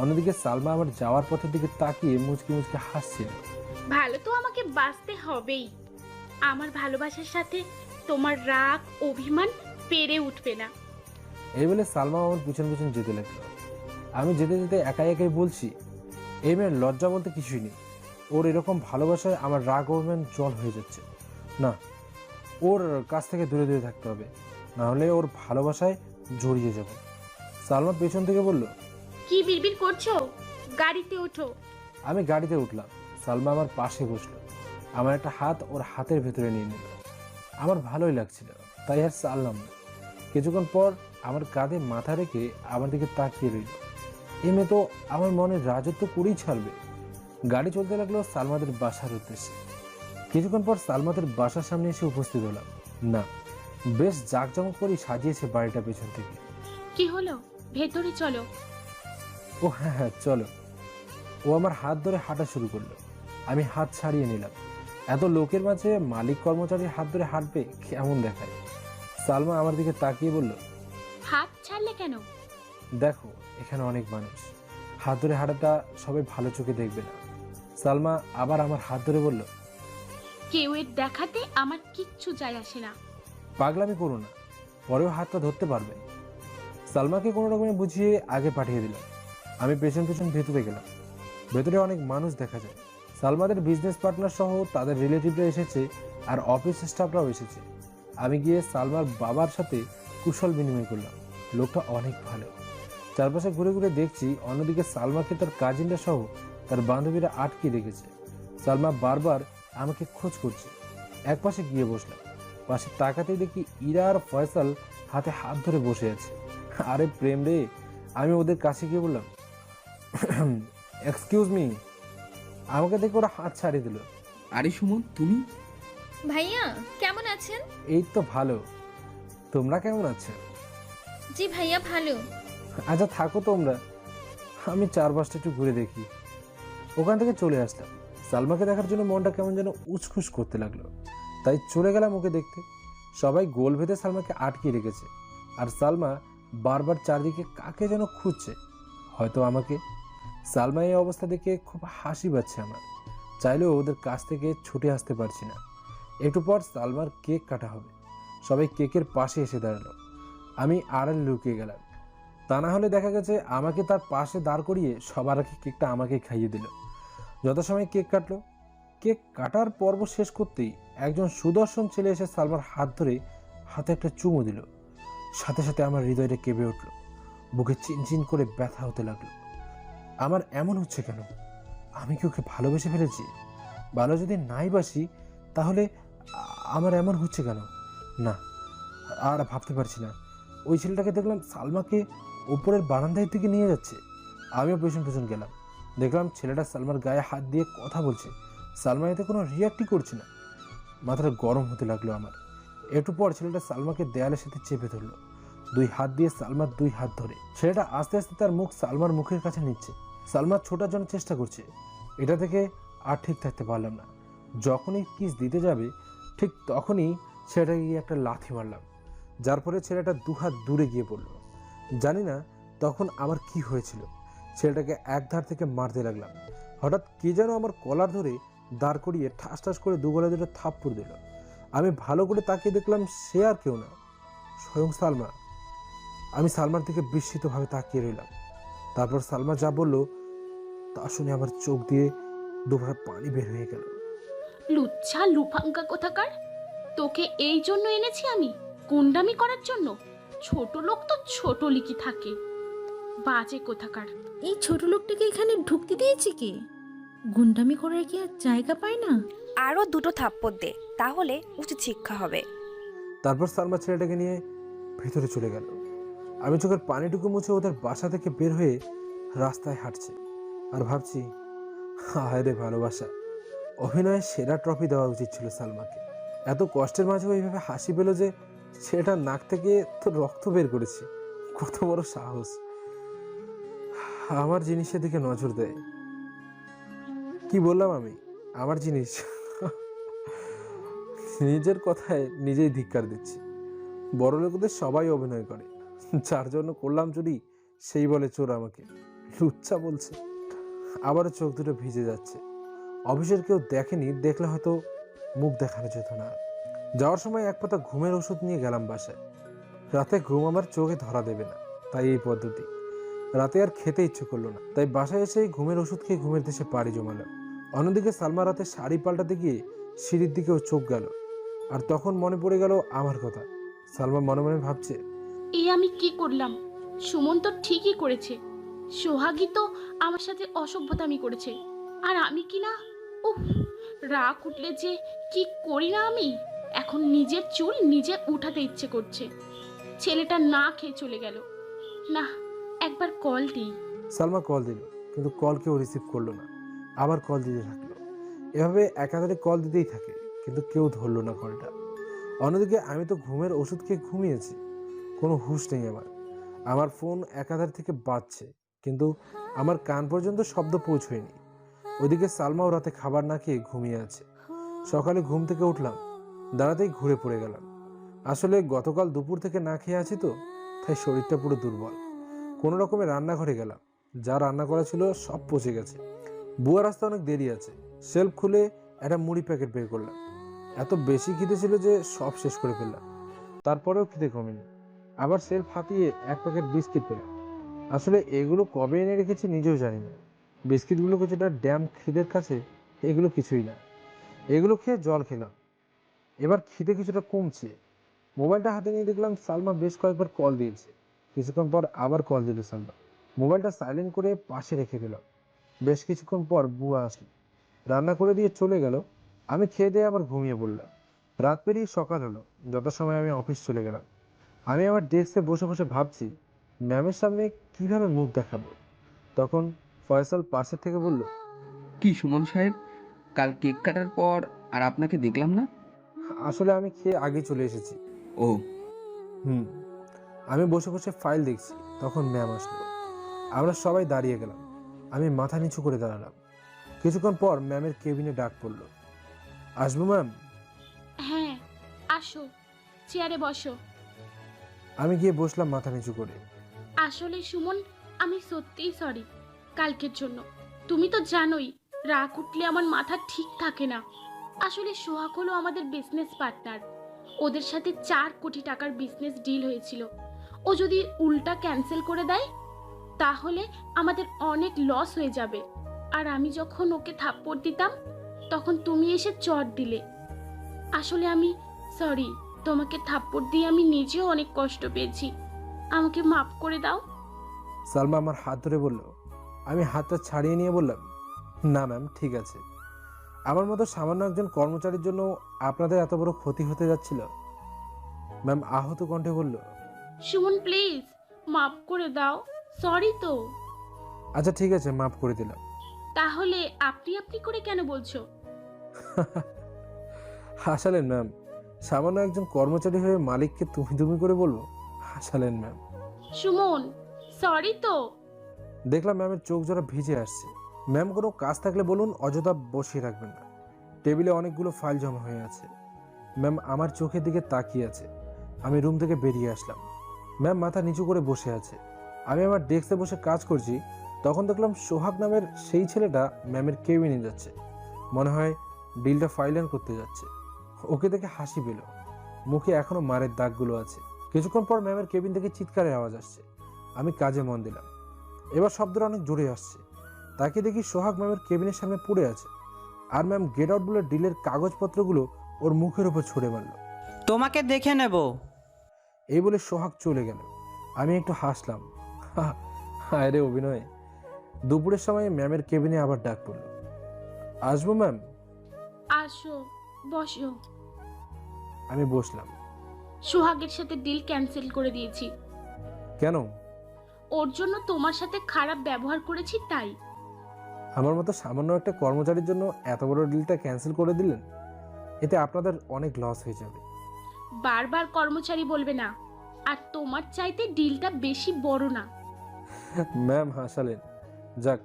অন্যদিকে সালমা আমার যাওয়ার পথের দিকে তাকিয়ে মুচকি মুচকি হাসছিল। ভালো তো আমাকে বাঁচতে হবেই। আমার ভালোবাসার সাথে তোমার রাগ অভিমান পেরে উঠবে না। এই বলে সালমা আমার পিছন পিছন যেতে লাগলো। আমি যেতে যেতে একাই একাই বলছি, এই মেয়ের লজ্জা বলতে কিছুই নেই। ওর এরকম ভালোবাসায় আমার রাগ অভিমান জল হয়ে যাচ্ছে। না, ওর কাছ থেকে দূরে দূরে থাকতে হবে, না হলে ওর ভালোবাসায় জড়িয়ে যাব। সালমা পেছন থেকে বলল, কি বিড়বিড় করছো? গাড়িতে ওঠো। আমি গাড়িতে উঠলাম। সালমা আমার পাশে বসলো। আমার একটা হাত ওর হাতের ভেতরে নিয়ে নিল। আমার ভালোই লাগছিল, তাই আর চাললাম না। কিছুক্ষণ পর আমার কাঁধে মাথা রেখে আমার দিকে তাকিয়ে রইল। এই মেয়ে তো আমার মনের রাজত্ব করেই ছাড়বে। গাড়ি চলতে লাগলো সালমাদের বাসার উদ্দেশ্যে। কিছুক্ষণ পর সালমাদের বাসার সামনে এসে উপস্থিত হলাম। না, বেশ জাঁকজমক করেই সাজিয়েছে বাড়িটা পেছন থেকে। কি হলো? ভেতরে চলো। ও হ্যাঁ হ্যাঁ চলো। ও আমার হাত ধরে হাঁটা শুরু করলো। আমি হাত ছাড়িয়ে নিলাম। এত লোকের মাঝে মালিক কর্মচারীর হাত ধরে হাঁটবে কেমন দেখায়। সালমা আমার দিকে তাকিয়ে বলল, হাত ছাড়লে কেন? দেখো এখানে অনেক মানুষ, হাত ধরে হাঁটাটা সবাই ভালো চোখে দেখবে না। সালমা আবার আমার হাত ধরে বলল, কেউ এর দেখাতে আমার কিচ্ছু যায় আসে না। পাগলামি করো না, পরেও হাতটা ধরতে পারবেন। সালমাকে কোনো রকমে বুঝিয়ে আগে পাঠিয়ে দিলাম। আমি পেছন পেছন ভেতরে গেলাম। ভেতরে অনেক মানুষ দেখা যায়। সালমাদের বিজনেস পার্টনার সহ তাদের রিলেটিভরা এসেছে, আর অফিস স্টাফরাও এসেছে। আমি গিয়ে সালমার বাবার সাথে কুশল বিনিময় করলাম। লোকটা অনেক ভালো। চারপাশে ঘুরে ঘুরে দেখছি, অন্যদিকে সালমাকে তার কাজিনরা সহ তার বান্ধবীরা আটকে রেখেছে। সালমা বারবার আমাকে খোঁজ করছে। এক পাশে গিয়ে বসলাম। পাশে তাকাতেই দেখি ইরা আর ফয়সাল হাতে হাত ধরে বসে আছে। আরে প্রেম রে! আমি ওদের কাছে গিয়ে বললাম, এক্সকিউজ মি। আমাকে দেখে ওরা হাত ছাড়িয়ে দিল। আরে সুমন, তুমি? ভাইয়া কেমন আছেন? এই তো ভালো, তোমরা কেমন আছো? জি ভাইয়া ভালো। আচ্ছা থাকো তোমরা, আমি চারপাশটা একটু ঘুরে দেখি। ওখান থেকে চলে আসলাম। সালমাকে দেখার জন্য মনটা কেমন যেন উছখুস করতে লাগলো, তাই চলে গেলাম ওকে দেখতে। সবাই গোল ভেদে সালমাকে আটকে রেখেছে, আর সালমা বারবার চারদিকে কাকে যেন খুঁজছে, হয়তো আমাকে। সালমা এই অবস্থা দেখে খুব হাসি পাচ্ছে আমার। চাইলেও ওদের কাছ থেকে ছুটে আসতে পারছি না। একটু পর সালমার কেক কাটা হবে। সবাই কেকের পাশে এসে দাঁড়ালো। আমি আড়ালে লুকিয়ে গেলাম। তা না হলে দেখা গেছে আমাকে তার পাশে দাঁড় করিয়ে সবার আগে কেকটা আমাকে খাইয়ে দিল। যথাসময়ে কেক কাটলো। কেক কাটার পর্ব শেষ করতেই একজন সুদর্শন ছেলে এসে সালমার হাত ধরে হাতে একটা চুমু দিল। সাথে সাথে আমার হৃদয়টা কেঁপে উঠল। বুকে চিনচিন করে ব্যথা হতে লাগলো। আমার এমন হচ্ছে কেন? আমি কি ওকে ভালোবেসে ফেলেছি? ভালো যদি নাই বাসি তাহলে আমার এমন হচ্ছে কেন? না, আর ভাবতে পারছি না। ওই ছেলেটাকে দেখলাম সালমাকে ওপরের বারান্দার দিকে নিয়ে যাচ্ছে। আমিও পেছন পেছন গেলাম। দেখলাম ছেলেটা সালমার গায়ে হাত দিয়ে কথা বলছে। সালমা এতে কোনো রিয়াক্টই করছে না। মাথাটা গরম হতে লাগলো আমার। একটু পর ছেলেটা সালমাকে দেয়ালের সাথে চেপে ধরলো। দুই হাত দিয়ে সালমার দুই হাত ধরে ছেলেটা আস্তে আস্তে তার মুখ সালমার মুখের কাছে নিচ্ছে। সালমা ছোটার জন্য চেষ্টা করছে। এটা থেকে আর ঠিক থাকতে পারলাম না। যখনই কিস দিতে যাবে ঠিক তখনই ছেলেটাকে গিয়ে একটা লাথি মারলাম, যার পরে ছেলেটা দুহাত দূরে গিয়ে পড়ল। জানি না তখন আমার কি হয়েছিল। ছেলেটাকে এক ধার থেকে মারতে লাগলাম। হঠাৎ কে যেন আমার কলার ধরে দাঁড় করিয়ে ঠাস ঠাস করে দুগলা দুটো থাপ্পড় দিল। আমি ভালো করে তাকিয়ে দেখলাম সে আর কেউ না, স্বয়ং সালমা। আমি সালমার দিকে বিস্মিতভাবে তাকিয়ে রইলাম। তারপর সালমা যা বলল তা শুনে আমার চোখ দিয়ে দুবার পানি বের হয়ে গেল। লুচ্ছা লুফাঙ্কা কোথাকার! তোকে এই জন্য এনেছি আমি, গুন্ডামি করার জন্য? ছোট লোক তো ছোট লিখি থাকে, বাজে কোথাকার। এই ছোট লোকটাকে এখানে ঢুকতে দিয়েছি কে? গুন্ডামি করার কি আর জায়গা পায় না? আরও দুটো থাপ্পড় দে, তাহলে উচিত শিক্ষা হবে। তারপর সালমা ছেলেটাকে নিয়ে ভেতরে চলে গেল। আমি চোখের পানিটুকু মুছে ওদের বাসা থেকে বের হয়ে রাস্তায় হাঁটছি আর ভাবছি, হায় রে ভালোবাসা, অভিনয়ে সেরা ট্রফি দেওয়া উচিত ছিল সালমাকে। এত কষ্টের মাঝেও এইভাবে হাসি পেল যে ছেলেটার নাক থেকে তো রক্ত বের করেছি। কত বড় সাহস আমার জিনিসের দিকে নজর দেয়। কি বললাম আমি? আমার জিনিস। নিজের কথায় নিজেই ধিক্কার দিচ্ছি। বড় লোকদের সবাই অভিনয় করে, যার জন্য করলাম চুরি সেই বলে চোর আমাকে। লুচ্চা বলছে। আবারও চোখ দুটো ভিজে যাচ্ছে। অফিসের কেউ দেখেনি, দেখলে হয়তো মুখ দেখানো যেত না। যাওয়ার সময় এক পাতা ঘুমের ওষুধ নিয়ে গেলাম বাসায়। রাতে ঘুম আমার চোখে ধরা দেবে না, তাই এই পদ্ধতি। রাতে আর খেতে ইচ্ছে করলো না, তাই বাসায় এসেই ঘুমের ওষুধ খেয়ে ঘুমের দেশে পাড়ি জমালাম। অন্যদিকে সালমা রাতে শাড়ি পাল্টাতে গিয়ে সিঁড়ির দিকেও চোখ গেল, আর তখন মনে পড়ে গেল আমার কথা। সালমা মনে মনে ভাবছে, এই আমি কি করলাম? সুমন তো ঠিকই করেছে, সোহাগী তো আমার সাথে অসভ্যতামি করেছে, আর আমি কি না? উফ, রাগ উঠলে যে কি করি না আমি। এখন নিজের চুল নিজে উঠাতে ইচ্ছে করছে। ছেলেটা না খেয়ে চলে গেল। না, একবার কল দিই। সালমা কল দিল, কিন্তু কল কেউ রিসিভ করলো না। আবার কল দিতে থাকলো। এভাবে একাধারে কল দিতেই থাকে, কিন্তু কেউ ধরলো না কলটা। অন্যদিকে আমি তো ঘুমের ওষুধ খেয়ে ঘুমিয়েছি, কোনো হুঁশ নেই আমার। আমার ফোন একাধার থেকে বাজছে, কিন্তু আমার কান পর্যন্ত শব্দ পৌঁছয়নি। ওইদিকে সালমাও রাতে খাবার না খেয়ে ঘুমিয়ে আছে। সকালে ঘুম থেকে উঠলাম, দাঁড়াতেই ঘুরে পড়ে গেলাম। আসলে গতকাল দুপুর থেকে না খেয়ে আছি তো, তাই শরীরটা পুরো দুর্বল। কোনো রকমে রান্নাঘরে গেলাম, যা রান্না করা ছিল সব পচে গেছে। বুয়ার আসতে অনেক দেরি আছে। শেলফ খুলে একটা মুড়ি প্যাকেট বের করলাম। এত বেশি খিদে ছিল যে সব শেষ করে ফেললাম, তারপরেও খিদে কমেনি। আবার সেলফ হাতিয়ে এক প্যাকেট বিস্কিট পেলাম। আসলে এগুলো কবে এনে রেখেছি নিজেও জানি না। বিস্কিটগুলো কিছুটা ড্যাম খিদের কাছে এগুলো কিছুই না। এগুলো খেয়ে জল খেলাম। এবার খিদে কিছুটা কমছে। মোবাইলটা হাতে নিয়ে দেখলাম সালমা বেশ কয়েকবার কল দিয়েছে। কিছুক্ষণ পর আবার কল দিল সালমা। মোবাইলটা সাইলেন্ট করে পাশে রেখে দিলাম। বেশ কিছুক্ষণ পর বুয়া আসলো, রান্না করে দিয়ে চলে গেল। আমি খেয়ে দিয়ে আবার ঘুমিয়ে পড়লাম। রাত পেরিয়ে সকাল হলো, যথাসময়ে আমি অফিস চলে গেলাম। আমি আমার ডেস্কে বসে বসে ভাবছি ম্যামের সামনে কিভাবে মুখ দেখাবো। তখন ফয়সাল পাশের থেকে বলল, কি সুমন সাহেব, কাল কেক কাটার পর আর আপনাকে দেখলাম না। আসলে আমি খেয়ে আগে চলে এসেছি। ও, হুম। আমি বসে বসে ফাইল দেখছি, তখন ম্যাম আসলো। আমরা সবাই দাঁড়িয়ে গেলাম। আমি মাথা নিচু করে দাঁড়ালাম। কিছুক্ষণ পর ম্যামের কেবিনে ডাক পড়লো। আসবো ম্যাম? হ্যাঁ, আসো, চেয়ারে বসো। আমি গিয়ে বসলাম মাথা নিচু করে। আসলে সুমন, আমি সত্যিই সরি কালকের জন্য। তুমি তো জানোই রাগ উঠলে আমার মাথা ঠিক থাকে না। আসলে সোহাগ হলো আমাদের বিজনেস পার্টনার। ওদের সাথে 4 কোটি টাকার বিজনেস ডিল হয়েছিল। ও যদি উল্টা ক্যান্সেল করে দেয় তাহলে আমাদের অনেক লস হয়ে যাবে। আর আমি যখন ওকে থাপ্পড় দিতাম তখন তুমি এসে চট দিলে। আসলে আমি সরি, তোমাকে থাপ্পড় দিয়ে আমি নিজেও অনেক কষ্ট পেয়েছি। আমাকে মাফ করে দাও। সালমা আমার হাত ধরে বলল। আমি হাতটা ছাড়িয়ে নিয়ে বললাম, না ম্যাম, ঠিক আছে। আমার মতো সামান্য একজন কর্মচারীর জন্য আপনাদের এত বড় ক্ষতি হতে যাচ্ছিল। ম্যাম আহত কণ্ঠে বলল, সুমন প্লিজ মাফ করে দাও। সরি তো। আচ্ছা ঠিক আছে, মাফ করে দিলাম। তাহলে আপনি আপনি করে কেন বলছো? হাসালেন ম্যাম। সামান্য একজন কর্মচারী হয়ে মালিককে তুমি তুমি করে বলবো? হাসালেন ম্যাম। সুমন সরি তো। দেখলাম ম্যামের চোখ জোড়া ভিজে আসছে। ম্যাম কোনো কাজ থাকলে বলুন, অযথা বসিয়ে রাখবেন না। টেবিলে অনেকগুলো ফাইল জমা হয়ে আছে। ম্যাম আমার চোখের দিকে তাকিয়ে আছে। আমি রুম থেকে বেরিয়ে আসলাম। ম্যাম মাথা নিচু করে বসে আছে। আমি আমার ডেস্কে বসে কাজ করছি, তখন দেখলাম সোহাগ নামের সেই ছেলেটা ম্যামের কেবিনে যাচ্ছে। মনে হয় ডিলটা ফাইনাল করতে যাচ্ছে। ওকে দেখে হাসি পেল, মুখে এখনো মারের দাগগুলো আছে। কিছুক্ষণ পর ম্যামের কেবিন থেকে চিৎকারের আওয়াজ আসছে। আমি কাজে মন দিলাম। এবার শব্দটা অনেক জোরে আসছে। তাকে দেখি সোহাগ ম্যামের কেবিনের সামনে পড়ে আছে, আর ম্যাম গেট আউট বলে ডিলের কাগজপত্রগুলো ওর মুখের উপর ছুড়ে মারল। তোমাকে দেখে নেব। এই বলে সোহাগ চলে গেল। আমি একটু হাসলাম। হায় রে অভিনয়। দুপুরের সময় ম্যামের কেবিনে আবার ডাক পড়ল। আসবো ম্যাম? আসো, বসো। আমি বসলাম। সোহাগের সাথে ডিল ক্যান্সেল করে দিয়েছি। কেন? ওর জন্য তোমার সাথে খারাপ ব্যবহার করেছি তাই। আমার মতো সামান্য একটা কর্মচারীর জন্য এত বড় ডিলটা ক্যান্সেল করে দিলেন? এতে আপনাদের অনেক লস হয়ে যাবে। বারবার কর্মচারী বলবে না। আর তোমার চাইতে ডিলটা বেশি বড় না। ম্যাম হাসালেন। যাক,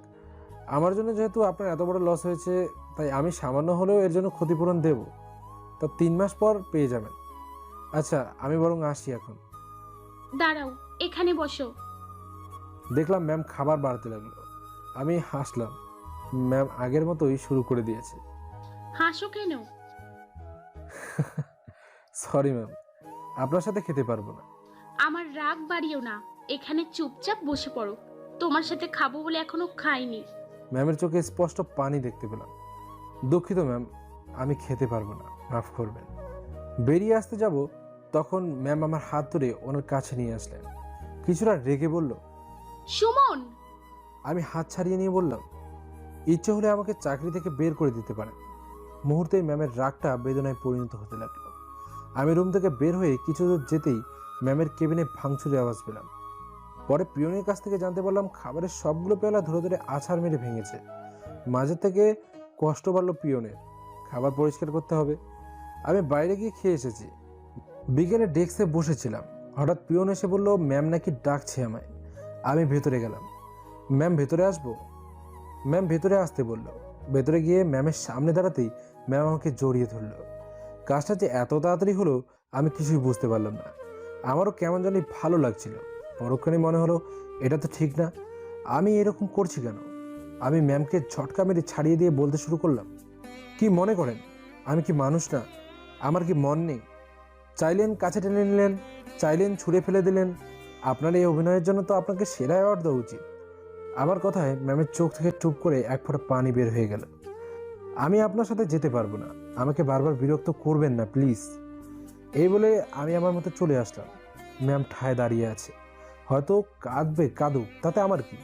আমার জন্য যেহেতু আপনার এত বড় লস হয়েছে, তাই আমি সামান্য হলেও এর জন্য ক্ষতিপূরণ দেব। তা 3 মাস পর পেয়ে যাবেন। আচ্ছা, আমি বরং আসি এখন। দাঁড়াও, এখানে বসো। দেখলাম ম্যাম খাবার বাড়তে লাগলো। আমি হাসলাম। ম্যাম আগের মতোই শুরু করে দিয়েছে। হাসো কেন? সরি ম্যাম, আপনার সাথে খেতে পারবো না। আমার রাগ বাড়িও না, এখানে চুপচাপ বসে পড়ো। তোমার সাথে খাবো বলে এখনো খাইনি। ম্যামের চোখে স্পষ্ট পানি দেখতে পেলাম। দুঃখিত ম্যাম, আমি খেতে পারবো না, মাফ করবেন। বেরিয়ে আসতে যাব, তখন ম্যাম আমার হাত ধরে ওনার কাছে নিয়ে আসলেন। কিছুটা রেগে বলল। সুমন! আমি হাত ছাড়িয়ে নিয়ে বললাম, ইচ্ছে হলে আমাকে চাকরি থেকে বের করে দিতে পারেন। মুহূর্তেই ম্যামের রাগটা বেদনায় পরিণত হতে লাগলো। আমি রুম থেকে বের হয়ে কিছু দূর যেতেই ম্যামের কেবিনে ভাঙচুরের আওয়াজ পেলাম। পরে পিয়নের কাছ থেকে জানতে পারলাম খাবারের সবগুলো পেয়ালা ধরে ধরে আছাড় মেরে ভেঙেছে। মাঝে থেকে কষ্ট বাড়লো পিয়নের। খাবার পরিষ্কার করতে হবে। আমি বাইরে গিয়ে খেয়ে এসেছি। বিকেলে ডেস্কে বসেছিলাম, হঠাৎ পিয়ন এসে বলল ম্যাম নাকি ডাকছে আমায়। আমি ভেতরে গেলাম। ম্যাম ভেতরে আসবো? ম্যাম ভেতরে আসতে বলল। ভেতরে গিয়ে ম্যামের সামনে দাঁড়াতেই ম্যাম আমাকে জড়িয়ে ধরল। কাজটা যে এত তাড়াতাড়ি হলো আমি কিছুই বুঝতে পারলাম না। আমারও কেমন জানি ভালো লাগছিল। পরক্ষণে মনে হলো এটা তো ঠিক না, আমি এরকম করছি কেন। আমি ম্যামকে ঝটকা মেরে ছাড়িয়ে দিয়ে বলতে শুরু করলাম, কি মনে করেন আমি কি মানুষ না? আমার কি মন নেই? চাইলেন কাছে টেনে নিলেন, চাইলেন ছুঁড়ে ফেলে দিলেন। আপনার এই অভিনয়ের জন্য তো আপনাকে সেরা অ্যাওয়ার্ড দেওয়া উচিত। আমার কথায় ম্যামের চোখ থেকে টুপ করে এক ফোঁটা পানি বের হয়ে গেল। আমি আপনার সাথে যেতে পারবো না, আমাকে বারবার বিরক্ত করবেন না প্লিজ। এই বলে আমি আমার মতো চলে আসলাম। ম্যাম ঠায় দাঁড়িয়ে আছে, হয়তো কাঁদবে, কাঁদুক, তাতে আমার কি।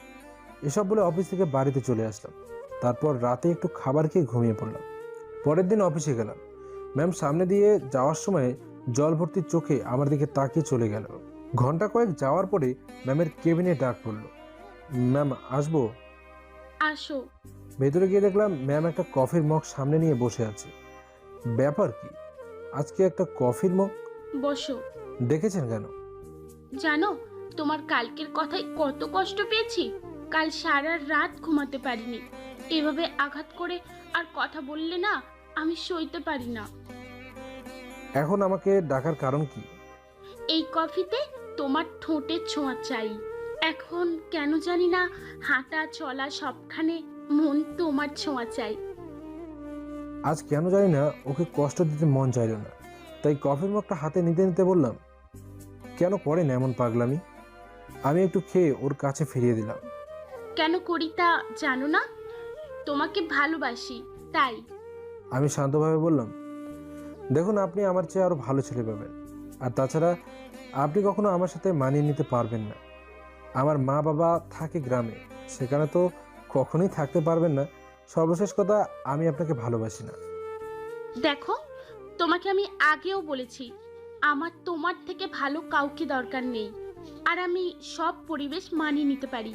এসব বলে অফিস থেকে বাড়িতে চলে আসলাম। তারপর রাতে একটু খাবার খেয়ে ঘুমিয়ে পড়লাম। পরের দিন অফিসে গেলাম। ম্যাম সামনে দিয়ে যাওয়ার সময় জল ভর্তি চোখে আমার দিকে তাকিয়ে চলে গেল। ঘন্টা কয়েক যাওয়ার পরে ম্যামের কেবিনে ডাক পড়ল। ম্যাম আসবো? আসো। ভেতরে গিয়ে দেখলাম ম্যাম একটা কফির মগ সামনে নিয়ে বসে আছে। ব্যাপার কি, আজকে একটা কফির মগ? বসো। ডেকেছেন কেন? জানো, তোমার কালকের কথায় কত কষ্ট পেয়েছি। কাল সারা রাত ঘুমাতে পারিনি। এভাবে আঘাত করে আর কথা বললে না, আমি সইতে পারি না। এখন আমাকে ডাকার কারণ কি? এই কফিতে তোমার ঠোঁটের ছোঁয়া চাই। এখন কেন জানি না, হাঁটা চলা সবখানে মন তোমার ছোঁয়া চাই। আজ কেন জানি না ওকে কষ্ট দিতে মন চাইল না, তাই কফির মগটা হাতে নিতে নিতে বললাম, কেন করেন এমন পাগলামি? আমি একটু খেয়ে ওর কাছে ফিরিয়ে দিলাম। কেন করি তা জানো না? তোমাকে ভালোবাসি তাই। আমি শান্তভাবে বললাম, দেখুন আপনি আমার চেয়ে আরও ভালো ছেলে পাবেন। আর তাছাড়া আপনি কখনো আমার সাথে মানিয়ে নিতে পারবেন না। আমার মা বাবা থাকে গ্রামে, সেখানে তো কখনোই থাকতে পারবেন না। সর্বশেষ কথা, আমি আপনাকে ভালোবাসি না। দেখো, তোমাকে আমি আগেও বলেছি, আমার তোমার থেকে ভালো কাউকে দরকার নেই। আর আমি সব পরিবেশ মানিয়ে নিতে পারি।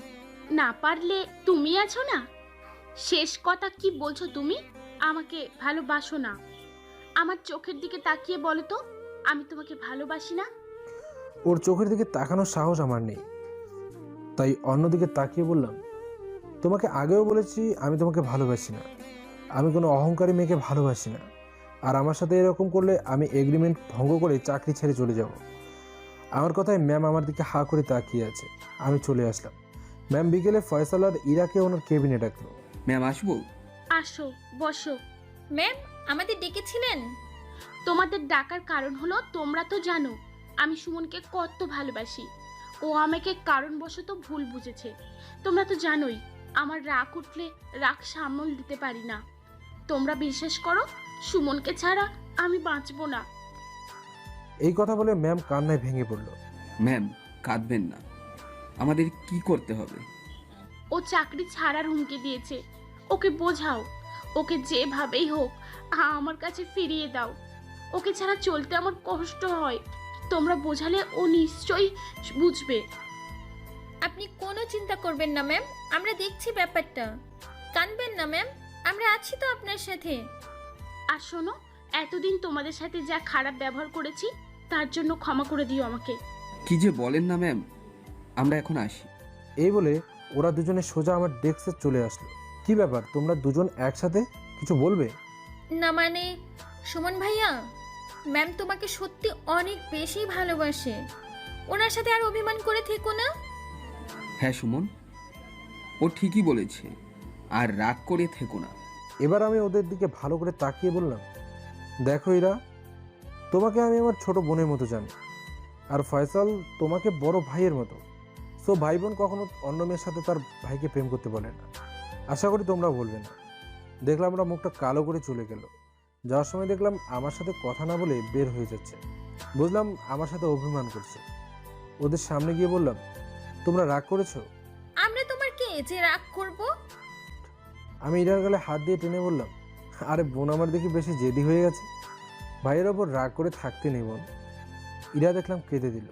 না পারলে তুমি আছো না। শেষ কথা কি বলছো তুমি? আমাকে ভালোবাসো না? আমার চোখের দিকে তাকিয়ে বলো তো, আমি তোমাকে ভালোবাসি না। ওর চোখের দিকে তাকানোর সাহস আমার নেই, তাই অন্যদিকে তাকিয়ে বললাম, তোমাকে আগেও বলেছি আমি তোমাকে ভালোবাসি না। আমি কোনো অহংকারী মেয়েকে ভালোবাসি না। আর আমার সাথে এরকম করলে আমি এগ্রিমেন্ট ভঙ্গ করে চাকরি ছেড়ে চলে যাব। আমার কথায় ম্যাম আমার দিকে হা করে তাকিয়ে আছে। আমি চলে আসলাম। ম্যাম বিকেলে ফয়সাল আর ইরাকে ওনার কেবিনে ডাকলো। ম্যাম আসবো? আসো, বসো। ম্যাম, আমাদের ডেকেছিলেন? তোমাদের ডাকার কারণ হলো, তোমরা তো জানো আমি সুমনকে কত ভালোবাসি। ও আমাকে কারণবশত ভুল বুঝেছে। তোমরা তো জানোই আমার রাগ উঠলে রাগ সামল দিতে পারি না। তোমরা বিশ্বাস করো, সুমনকে ছাড়া আমি বাঁচবো না। এই কথা বলে ম্যাম কান্নায় ভেঙে পড়ল। ম্যাম কাঁদবেন না, আমাদের কি করতে হবে? ও চাকরি ছাড়ার হুমকি দিয়েছে। ওকে বোঝাও, ওকে যেভাবেই হোক আমার কাছে ফিরিয়ে দাও। ওকে ছাড়া চলতে আমার কষ্ট হয়। তোমরা বোঝালে ও নিশ্চয়ই বুঝবে। আপনি কোনো চিন্তা করবেন না ম্যাম, আমরা দেখছি ব্যাপারটা। কাঁদবেন না ম্যাম, আমরা আছি তো আপনার সাথে। আর শোনো, এতদিন তোমাদের সাথে যা খারাপ ব্যবহার করেছি তার জন্য ক্ষমা করে দিও আমাকে। কি যে বলেন না ম্যাম, আমরা এখন আসি। এই বলে ওরা দুজনে সোজা আমার ডেস্কে চলে আসলো। কি ব্যাপার, তোমরা দুজন একসাথে কিছু বলবে? না মানে সুমন ভাইয়া, ম্যাম তোমাকে সত্যি অনেক বেশি ভালোবাসে। ওনার সাথে আর অভিমান করে থেকো না। হ্যাঁ সুমন, ও ঠিকই বলেছে, আর রাগ করে থেকো না। এবার আমি ওদের দিকে ভালো করে তাকিয়ে বললাম, দেখো ইরা, তোমাকে আমি আমার ছোট বোনের মতো জানি, আর ফয়সাল তোমাকে বড় ভাইয়ের মতো। সো ভাই বোন কখনো অন্য মেয়ের সাথে তার ভাইকে প্রেম করতে বলে না। আশা করি তোমরা বলবে না। দেখলাম ওরা মুখটা কালো করে চলে গেল। যাওয়ার সময় দেখলাম আমার সাথে কথা না বলে বের হয়ে যাচ্ছে। বুঝলাম আমার সাথে অভিমান করছে। ওদের সামনে গিয়ে বললাম, তোমরা রাগ করেছো? আমরা তোমার কে যে রাগ করব? আমি ইরার গালে হাত দিয়ে টেনে বললাম, আরে বোন আমার দেখি বেশি জেদি হয়ে গেছে। ভাইয়ের ওপর রাগ করে থাকতে নেই বোন। ইরা দেখলাম কেঁদে দিল।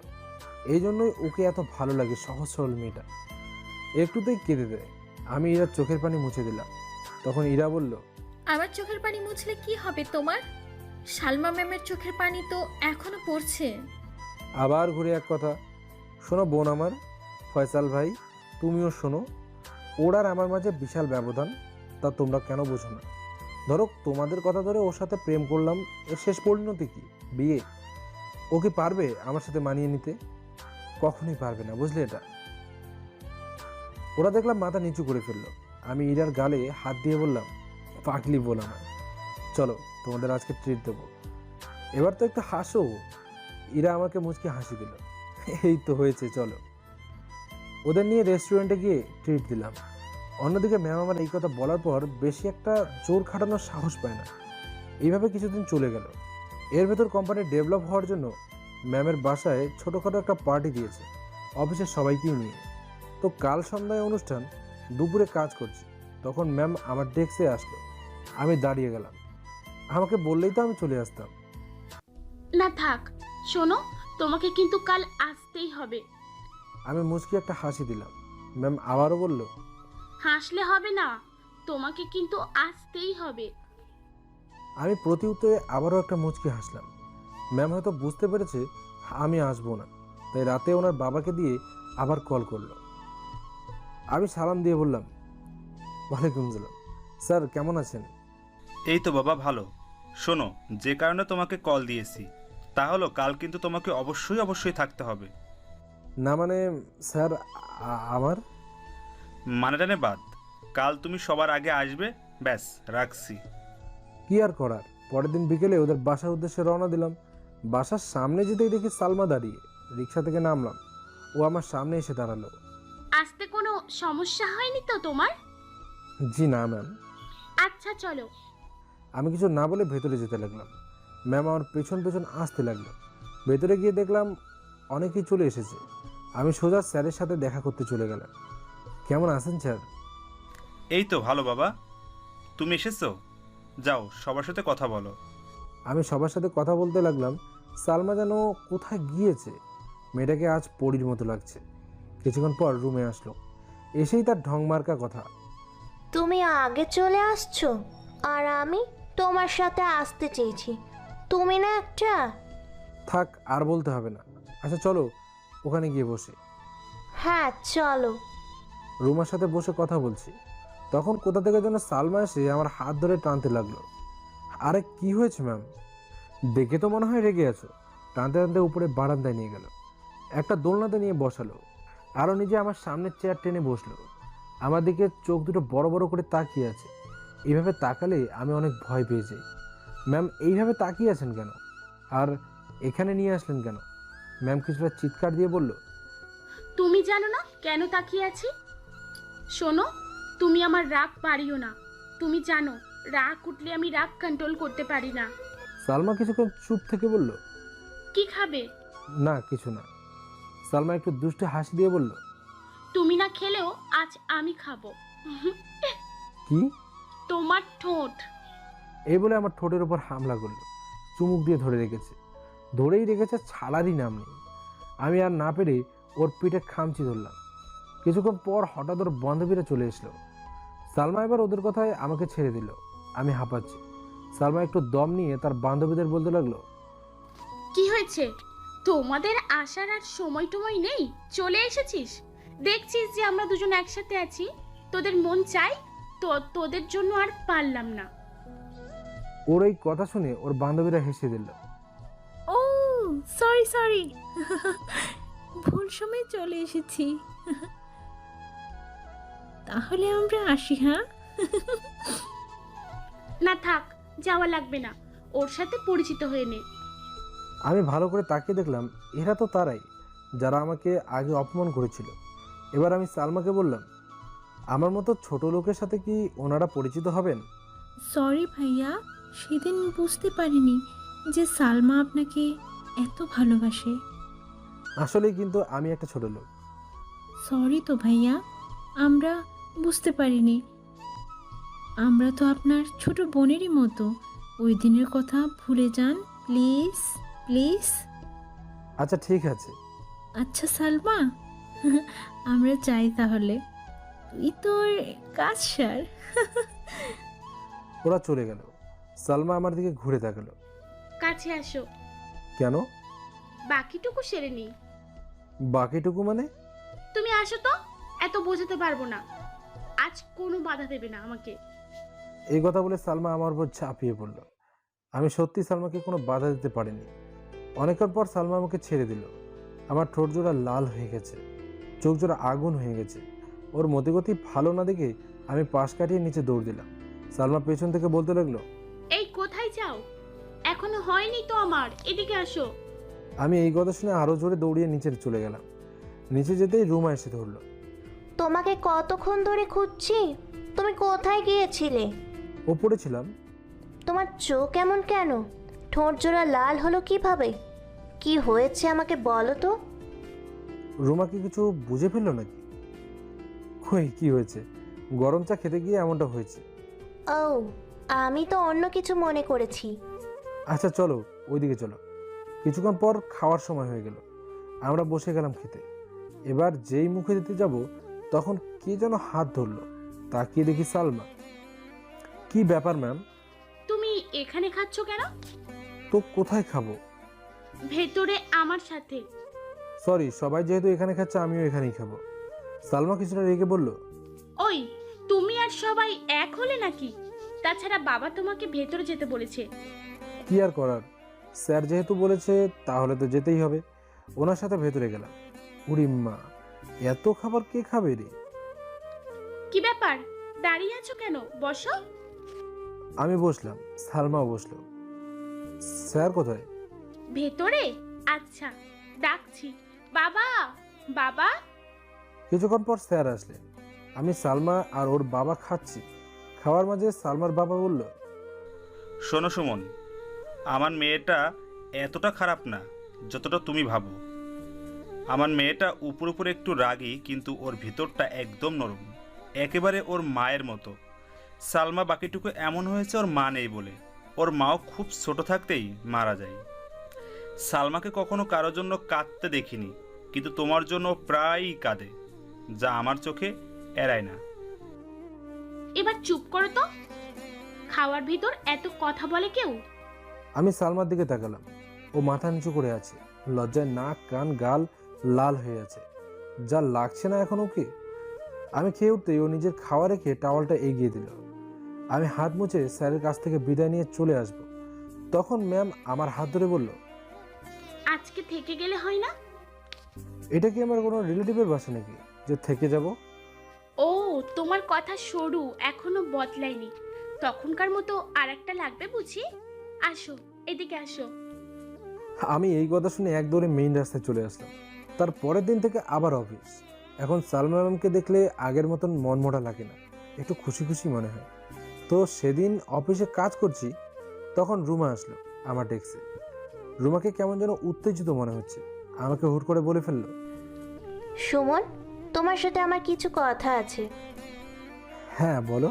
এই জন্যই ওকে এত ভালো লাগে, সহজ সরল মেয়েটা। একটুতেই কেঁদে দেয়। আমি ইরার চোখের পানি মুছে দিলাম। তখন ইরা বলল, আমার চোখের পানি মুছলে কি হবে তোমার? সালমা ম্যামের চোখের পানি তো এখনো পড়ছে। আবার ঘুরে এক কথা, শোনো বোন আমার, ফয়সাল ভাই তুমিও শোনো, ওর আর আমার মাঝে বিশাল ব্যবধান, তা তোমরা কেন বোঝো না? ধরো তোমাদের কথা ধরে ওর সাথে প্রেম করলাম, এর শেষ পরিণতি কি? বিয়ে। ও কি পারবে আমার সাথে মানিয়ে নিতে? কখনোই পারবে না, বুঝলে এটা? ওরা দেখলাম মাথা নিচু করে ফেললো। আমি ইরার গালে হাত দিয়ে বললাম, পাগলি বল আমার, চলো তোমাদের আজকে ট্রিট দেবো, এবার তো একটু হাসো। ইরা আমাকে মুচকি হাসি দিল। এই তো হয়েছে, চলো। ওদের নিয়ে রেস্টুরেন্টে গিয়ে ট্রিট দিলাম। অন্যদিকে ম্যাম আমার এই কথা বলার পর বেশি একটা জোর খাটানোর সাহস পায় না। এইভাবে কিছুদিন চলে গেল। এর ভেতর কোম্পানি ডেভেলপ হওয়ার জন্য ম্যামের বাসায় ছোটোখাটো একটা পার্টি দিয়েছে, অফিসের সবাইকেই নিয়ে। তো কাল সন্ধ্যায় অনুষ্ঠান, দুপুরে কাজ করছি। তখন ম্যাম আমার ডেস্কে আসলো। আমি দাঁড়িয়ে গেলাম। আমাকে বললেই তো আমি চলে আসতাম। না থাক, শোনো, তোমাকে কিন্তু কাল আসতেই হবে। আমি মুচকি একটা হাসি দিলাম। ম্যাম আবারও বলল, হাসলে হবে না, তোমাকে কিন্তু আসতেই হবে। আমি প্রতি উত্তরে আবারও একটা মুচকি হাসলাম। ম্যাম হয়তো বুঝতে পেরেছে আমি আসবো না, তাই রাতে ওনার বাবাকে দিয়ে আবার কল করলো। আমি সালাম দিয়ে বললাম, ওয়ালাইকুম সালাম স্যার, কেমন আছেন? এই তো বাবা ভালো। শোনো, যে কারণে তোমাকে কল দিয়েছি তা হলো কাল কিন্তু তোমাকে অবশ্যই অবশ্যই থাকতে হবে। না মানে স্যার, আমার মানে টানে বাদ, কাল তুমি সবার আগে আসবে, ব্যাস রাখছি। কি আর করার। পরের দিন বিকেলে ওদের বাসার উদ্দেশ্যে রওনা দিলাম। বাসার সামনে যেতেই দেখি সালমা দাঁড়িয়ে। রিক্সা থেকে নামলাম। ও আমার সামনে এসে দাঁড়ালো। আসতে কোনো সমস্যা হয়নি তো তোমার? জি না ম্যাম। আচ্ছা চলো। আমি কিছু না বলে ভেতরে যেতে লাগলাম। ম্যাম আমার পেছন পেছন আসতে লাগলো। ভেতরে গিয়ে দেখলাম অনেকেই চলে এসেছে। আমি সোজা স্যারের সাথে দেখা করতে চলে গেলাম। কেমন আছেন স্যার? এই তো ভালো বাবা, তুমি এসেছো, যাও সবার সাথে কথা বলো। আমি সবার সাথে কথা বলতে লাগলাম। সালমা যেন কোথায় গিয়েছে। মেয়েটাকে আজ পরীর মতো লাগছে। কিছুক্ষণ পর রুমে আসলো। এসেই তার ঢং মার্কা কথা, তুমি আগে চলে আসছো আর আমি তোমার সাথে আসতে চেয়েছি, তুমি না একটা। থাক আর বলতে হবে না। আচ্ছা চলো ওখানে গিয়ে বসে। হ্যাঁ চলো। রুমার সাথে বসে কথা বলছি, তখন কোথা থেকে যেন সালমা এসে আমার হাত ধরে টানতে লাগলো। আরে কি হয়েছে ম্যাম? দেখে তো মনে হয় রেগে আছো। টানতে টানতে উপরে বারান্দায় নিয়ে গেল। একটা দোলনাতে নিয়ে বসালো। আরও নিজে আমার সামনের চেয়ার টেনে বসলো। আমার দিকে চোখ দুটো বড় বড় করে তাকিয়ে আছে। এইভাবে তাকালে আমি অনেক ভয় পেয়ে যাই। ম্যাম এইভাবে তাকিয়ে আছেন কেন? আর এখানে নিয়ে আসলেন কেন? ম্যাম কিছুটা চিৎকার দিয়ে বলল, তুমি জানো না কেন তাকিয়ে আছি? শোনো, তুমি আমার রাগ পারিও না। তুমি জানো রাগ উঠলে আমি রাগ কন্ট্রোল করতে পারি না। সালমা কিছুক্ষণ চুপ থেকে বলল, কি খাবে? না কিছু না। সালমা একটু দুষ্টু হাসি দিয়ে বলল, তুমি না খেলেও আজ আমি খাবো। কি? তোমার ঠোঁট। এই বলে আমার ঠোঁটের উপর হামলা করলো। চুমুক দিয়ে ধরে রেখেছে। ধরেই রেখেছে, ছাড়ারই নাম নেই। আমি আর না পেরে ওর পিঠে খামচি ধরলাম। কিছুক্ষণ পর হঠাৎ ওর বান্ধবীরা চলে এসলো। সালমা এবার ওদের কথায় আমাকে ছেড়ে দিল। আমি হাঁপাচ্ছি। সালমা একটু দম নিয়ে তার বান্ধবীদের বলতে লাগলো, কি হয়েছে? তোমাদের আসার আর সময় টময় নেই, চলে এসেছিস। দেখছিস যে আমরা দুজন একসাথে আছি, তোদের মন চাই তো, তোদের জন্য আর পারলাম না। ওর এই কথা শুনে ওর বান্ধবীরা হেসে দিল। ও সরি সরি, ভুল সময় চলে এসেছি। তাহলে আমরা আসি, হ্যাঁ? না থাক, যাওয়া লাগবে না, ওর সাথে পরিচিত হয়ে নে। আমি ভালো করে তাকিয়ে দেখলাম এরা তো তারাই যারা আমাকে আগে অপমান করেছিল। এবার আমি সালমাকে বললাম, আমার মতো ছোট লোকের সাথে কি ওনারা পরিচিত হবেন? সরি ভাইয়া, সেদিন বুঝতে পারিনি যে সালমা আপনাকে এত ভালোবাসে। আসলেই কিন্তু আমি একটা ছোট লোক। সরি তো ভাইয়া, আমরা বুঝতে পারিনি। আমরা তো আপনার ছোট বোনেরই মতো। ওই দিনের কথা ভুলে যান প্লিজ প্লিজ। আচ্ছা ঠিক আছে। আচ্ছা সালমা, আমরা যাই তাহলে, তুই তোর কাজ সার। ওরা চলে গেল। সালমা আমার দিকে ঘুরে তাকালো। কাছে আসো, কেন? বাকিটুকু সেরে নি। বাকিটুকু মানে? তুমি আসো তো, এত বোঝাতে পারবো না। আজ কোনো বাধা দেবে না আমাকে। এই কথা বলে সালমা আমার উপর ঝাঁপিয়ে পড়ল। আমি সত্যি সালমাকে কোনো বাধা দিতে পারিনি। অনেকক্ষণ পর সালমা আমাকে ছেড়ে দিল। আমার ঠোঁট জোড়া লাল হয়ে গেছে, চোখ জোড়া আগুন হয়ে গেছে। ওর মতিগতি ভালো না দেখে আমি পাশ কাটিয়ে নিচে দৌড় দিলাম। সালমা পেছন থেকে বলতে লাগলো, এই কোথায় যাও? এখনো হয়নি তো আমার, এদিকে আসো। আমি এই কথা শুনে আরো জোরে দৌড়িয়ে নিচে চলে গেলাম। নিচে যেতেই রুমা এসে ধরলো। তোমাকে কতক্ষণ ধরে খুঁজছি, তুমি কোথায় গিয়েছিলে? ওপরে ছিলাম। তোমার চোখ এমন কেন? ঠোঁট জোড়া লাল হলো কিভাবে? কি হয়েছে আমাকে বলো তো। রুমা কি কিছু বুঝে ফেললো নাকি? কই কি হয়েছে? গরম চা খেতে গিয়ে এমনটা হয়েছে। ও, আমি তো অন্য কিছু মনে করেছি। আচ্ছা চলো ওইদিকে চলো। কিছুক্ষণ পর খাওয়ার সময় হয়ে গেল। আমরা বসে গেলাম খেতে। এবার যেই মুখে দিতে যাব তখন কে যেন হাত ধরলো। তাকিয়ে দেখি সালমা। কি ব্যাপার ম্যাম? তুমি এখানে খাচ্ছ কেন? তো কোথায় খাবো? ভেতরে আমার সাথে। সরি, সবাই যেহেতু এখানে খাচ্ছে আমিও এখানেই খাবো। সালমা কিছুটা রেগে বলল, ওই, তুমি আর সবাই এক হলে নাকি? তাছাড়া বাবা তোমাকে ভেতরে যেতে বলেছে। কি আর করার, স্যার যেহেতু বলেছে তাহলে তো যেতেই হবে। ওনার সাথে ভেতরে গেলাম। উড়িম্মা, এত খাবার কে খাবে রে? কি ব্যাপার, দাঁড়িয়ে আছো কেন? বসো। আমি বসলাম, সালমাও বসলো। স্যার কোথায়? ভেতরে? আচ্ছা, ডাকছি। বাবা, বাবা। কিছুক্ষণ পর স্যার আসলেন। আমি সালমা আর ওর বাবা খাচ্ছি। খাওয়ার মাঝে সালমার বাবা বলল, শোনো সুমন, আমার মেয়েটা এতটা খারাপ না যতটা তুমি ভাবো। আমার মেয়েটা উপর উপরে একটু রাগী, কিন্তু ওর ভিতরটা একদম নরম, একেবারে ওর মায়ের মতো। সালমা বাকিটুকু এমন হয়েছে ওর মা নেই বলে। ওর মাও খুব ছোট থাকতেই মারা যায়। সালমাকে কখনো কারোর জন্য কাঁদতে দেখিনি, কিন্তু তোমার জন্য প্রায়ই কাঁদে, যা আমার চোখে এড়ায় না। এবার চুপ করো তো। খাওয়ার ভিতর এত কথা বলে কেউ? আমি সালমার দিকে তাকালাম। ও মাথা নিচু করে আছে, লজ্জায় নাক কান গাল লাল হয়ে আছে। যা লাগছে না এখন ওকে। আমি খেয়ে উঠতেই ও নিজের খাওয়া রেখে টাওয়ালটা এগিয়ে দিল। আমি হাত মুছে স্যারের কাছ থেকে বিদায় নিয়ে চলে আসব। তখন ম্যাম আমার হাত ধরে বলল, আজকে থেকে গেলে হয় না? এটা কি আমার কোনো রিলেটিভের বাসা নাকি যে থেকে যাব? ও, তোমার কথা সরু, এখনো বদলায়নি। তখনকার মতো আর একটা লাগবে বুঝি। আসো, এদিকে আসো। আমি এই কথা শুনে এক দৌড়ে মেইন রাস্তায় চলে আসলাম। তার পরের দিন থেকে আবার অফিস। এখন সালমা ম্যামকে দেখলে আগের মতন মনমোটা লাগে না, একটু খুশি খুশি মনে হয়। তো সেদিন অফিসে কাজ করছি, তখন রুমা আসলো আমার ডেস্কে। রুমাকে কেমন যেন উত্তেজিত মনে হচ্ছে। আমাকে হুট করে বলে ফেললো, সুমন, তোমার সাথে আমার কিছু কথা আছে। হ্যাঁ বলো।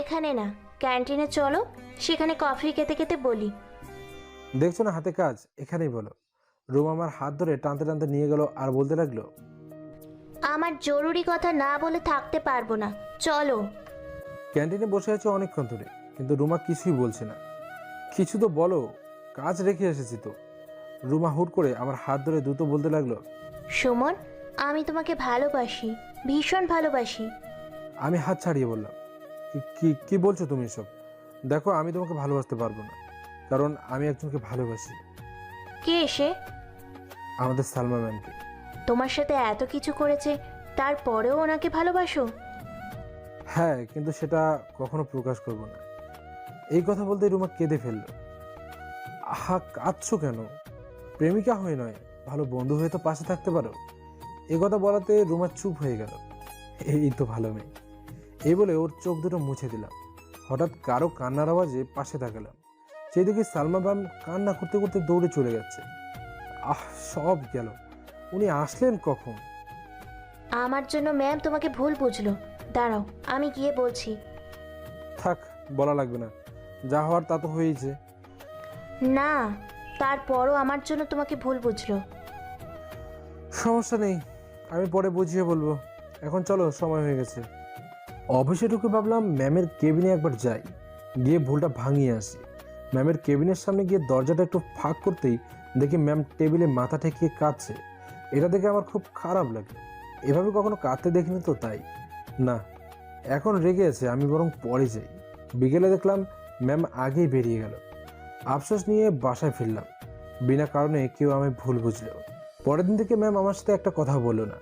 এখানে না, ক্যান্টিনে চলো, সেখানে কফি খেতে খেতে বলি। দেখছো না হাতে কাজ, এখানেই বলো। রুমা আমার হাত ধরে টানতে টানতে নিয়ে গেল আর বলতে লাগলো, আমার জরুরি কথা না বলে থাকতে পারবো না, চলো। ক্যান্টিনে বসে আছে অনেকক্ষণ ধরে, কিন্তু রুমা কিছুই বলছে না। কিছু তো বলো, কাজ রেখে এসেছি তো। রুমা হুট করে আমার হাত ধরে দ্রুত বলতে লাগলো, সুমন, আমি তোমাকে ভালোবাসি, ভীষণ ভালোবাসি। আমি হাত ছাড়িয়ে বললাম, কি কি বলছো তুমি এসব? দেখো, আমি তোমাকে ভালোবাসতে পারবো না, কারণ আমি একজনকে ভালোবাসি। কে এসে? আমাদের সালমা ম্যামকে। তোমার সাথে এত কিছু করেছে, তারপরেও ওনাকে ভালোবাসো? হ্যাঁ, কিন্তু সেটা কখনো প্রকাশ করব না। এই কথা বলতে রুমা কেঁদে ফেললো। আহা, কাঁদছো কেন? প্রেমিকা হয়ে নয়, ভালো বন্ধু হয়ে তো পাশে থাকতে পারো। এই কথা বলাতে রুমা চুপ হয়ে গেল। এই তো ভালো মেয়ে, এই বলে ওর চোখ দুটো মুছে দিলাম। হঠাৎ কারো কান্নার আওয়াজে পাশে তাকালাম। সেই দিকে সালমা ম্যাম কান্না করতে করতে দৌড়ে চলে যাচ্ছে। সব গেল, উনি আসলেন কখন? আমার জন্য ম্যাম তোমাকে ভুল বুঝলো। দাঁড়াও, আমি গিয়ে বলছি। থাক, বলা লাগবে না, যা হওয়ার তা তো হয়েছে। না, তারপরও আমার জন্য তোমাকে ভুল বুঝলো। সমস্যা নেই, আমি পরে বুঝিয়ে বলবো। এখন চলো, সময় হয়ে গেছে। অফিসে ঢুকে ভাবলাম ম্যামের কেবিনে একবার যাই, গিয়ে ভুলটা ভাঙিয়ে আসি। ম্যামের কেবিনের সামনে গিয়ে দরজাটা একটু ফাঁক করতেই দেখি ম্যাম টেবিলে মাথা ঠেকিয়ে কাঁদছে। এটা দেখে আমার খুব খারাপ লাগে। এভাবে কখনো কাঁদতে দেখিনি তো, তাই না, এখন রেগে আছে, আমি বরং পরে যাই। বিকেলে দেখলাম ম্যাম আগেই বেরিয়ে গেল। আফসোস নিয়ে বাসায় ফিরলাম। বিনা কারণে কেউ আমি ভুল বুঝলো। পরের দিন থেকে ম্যাম আমার সাথে একটা কথা বললো না,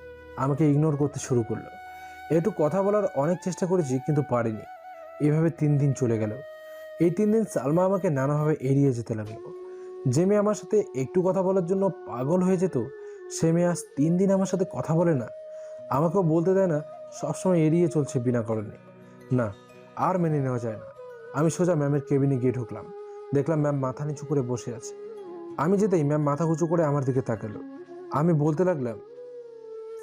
আমাকে ইগনোর করতে শুরু করলো। একটু কথা বলার অনেক চেষ্টা করেছি, কিন্তু পারিনি। এভাবে 3 দিন চলে গেল। এই 3 দিন সালমা আমাকে নানাভাবে এড়িয়ে যেতে লাগলো। যে মেয়ে আমার সাথে একটু কথা বলার জন্য পাগল হয়ে যেত, সে মেয়ে আজ 3 দিন আমার সাথে কথা বলে না, আমাকেও বলতে দেয় না, সবসময় এড়িয়ে চলছে বিনা কারণে। না, আর মেনে নেওয়া যায় না। আমি সোজা ম্যামের কেবিনে গিয়ে ঢুকলাম। দেখলাম ম্যাম মাথা নিচু করে বসে আছে। আমি যেতেই ম্যাম মাথা উঁচু করে আমার দিকে তাকালো। আমি বলতে লাগলাম,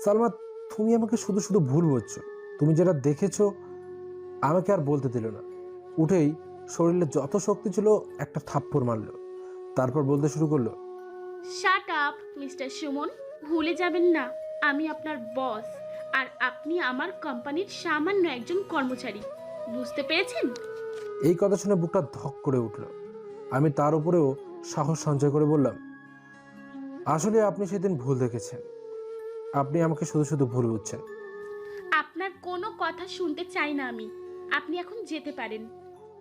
সালমা, তুমি আমাকে শুধু শুধু ভুল বুঝছো। তুমি যেটা দেখেছো আমাকে আর বলতে দিল না। উঠেই শরীরে যত শক্তি ছিল একটা থাপ্পড় মারলো। তারপর বলতে শুরু করলো, শাট আপ মিস্টার সুমন, ভুলে যাবেন না আমি আপনার বস, আর আপনি আমার কোম্পানির সামান্য একজন কর্মচারী। বুঝতে পেরেছেন? এই কথা শুনে বুকটা ধক করে উঠল। আমি তার উপরেও সাহস সঞ্চয় করে বললাম, আসলে আপনি সেদিন ভুল দেখেছেন। আপনি আমাকে শুধু শুধু ভুল বুঝছেন। আপনার কোনো কথা শুনতে চাই না আমি। আপনি এখন যেতে পারেন।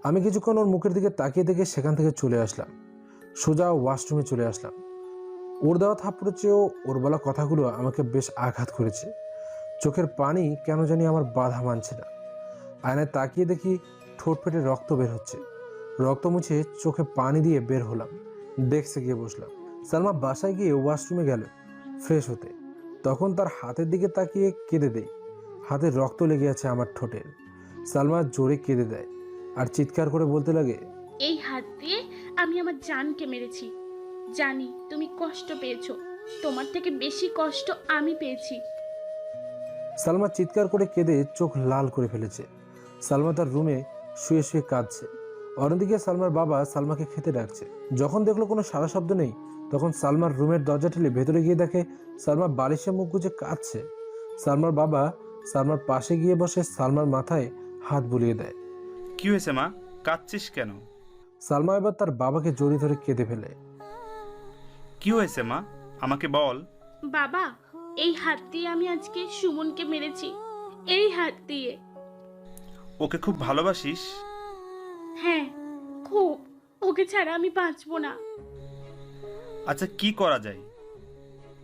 আমি কিছুক্ষণ ওর মুখের দিকে তাকিয়ে থেকে সেখান থেকে চলে আসলাম। সোজা ওয়াশরুমে চলে আসলাম। ওর দেওয়া থাপ্পড়ের চেয়েও ওর বলা কথাগুলো আমাকে বেশ আঘাত করেছে। চোখের পানি কেন জানি আমার বাধা মানছে না। আয়নায় তাকিয়ে দেখি ঠোঁট ফেটে রক্ত বের হচ্ছে। রক্ত মুছে চোখে পানি দিয়ে বের হলাম। ডেস্কে গিয়ে বসলাম। সালমা বাসায় গিয়ে ওয়াশরুমে গেল ফ্রেশ হতে। তখন তার হাতের দিকে তাকিয়ে কেঁদে দেই। হাতে রক্ত লেগে আছে আমার ঠোঁটের। সালমা জোরে কেঁদে দেয় আর চিৎকার করে বলতে লাগে, এই হাত দিয়ে আমি আমার জানকে মেরেছি। জানি তুমি কষ্ট পেয়েছো, তোমার থেকে বেশি কষ্ট আমি পেয়েছি। সালমা চিৎকার করে কেঁদে চোখ লাল করে ফেলেছে। সালমা তার রুমে শুয়ে শুয়ে কাঁদছে। অন্যদিকে সালমার বাবা সালমাকে খেতে ডাকছে। যখন দেখলো কোনো সারা শব্দ নেই, তখন সালমার রুমের দরজা ঠেলে ভেতরে গিয়ে দেখে সালমা বালিশে মুখ গুজে কাঁদছে। সালমার বাবা সালমার পাশে গিয়ে বসে সালমার মাথায় হাত বুলিয়ে দেয়। কি হয়েছে মা, কাঁদছিস কেন? সালমা এবার তার বাবাকে জড়িয়ে ধরে কেঁদে ফেলে। কি হয়েছে মা, আমাকে বল। বাবা, এই হাত দিয়ে আমি আজকে সুমনকে মেরেছি। এই হাত দিয়ে। ওকে খুব ভালোবাসিস? হ্যাঁ, খুব। ওকে ছাড়া আমি বাঁচবো না। আচ্ছা, কি করা যায়?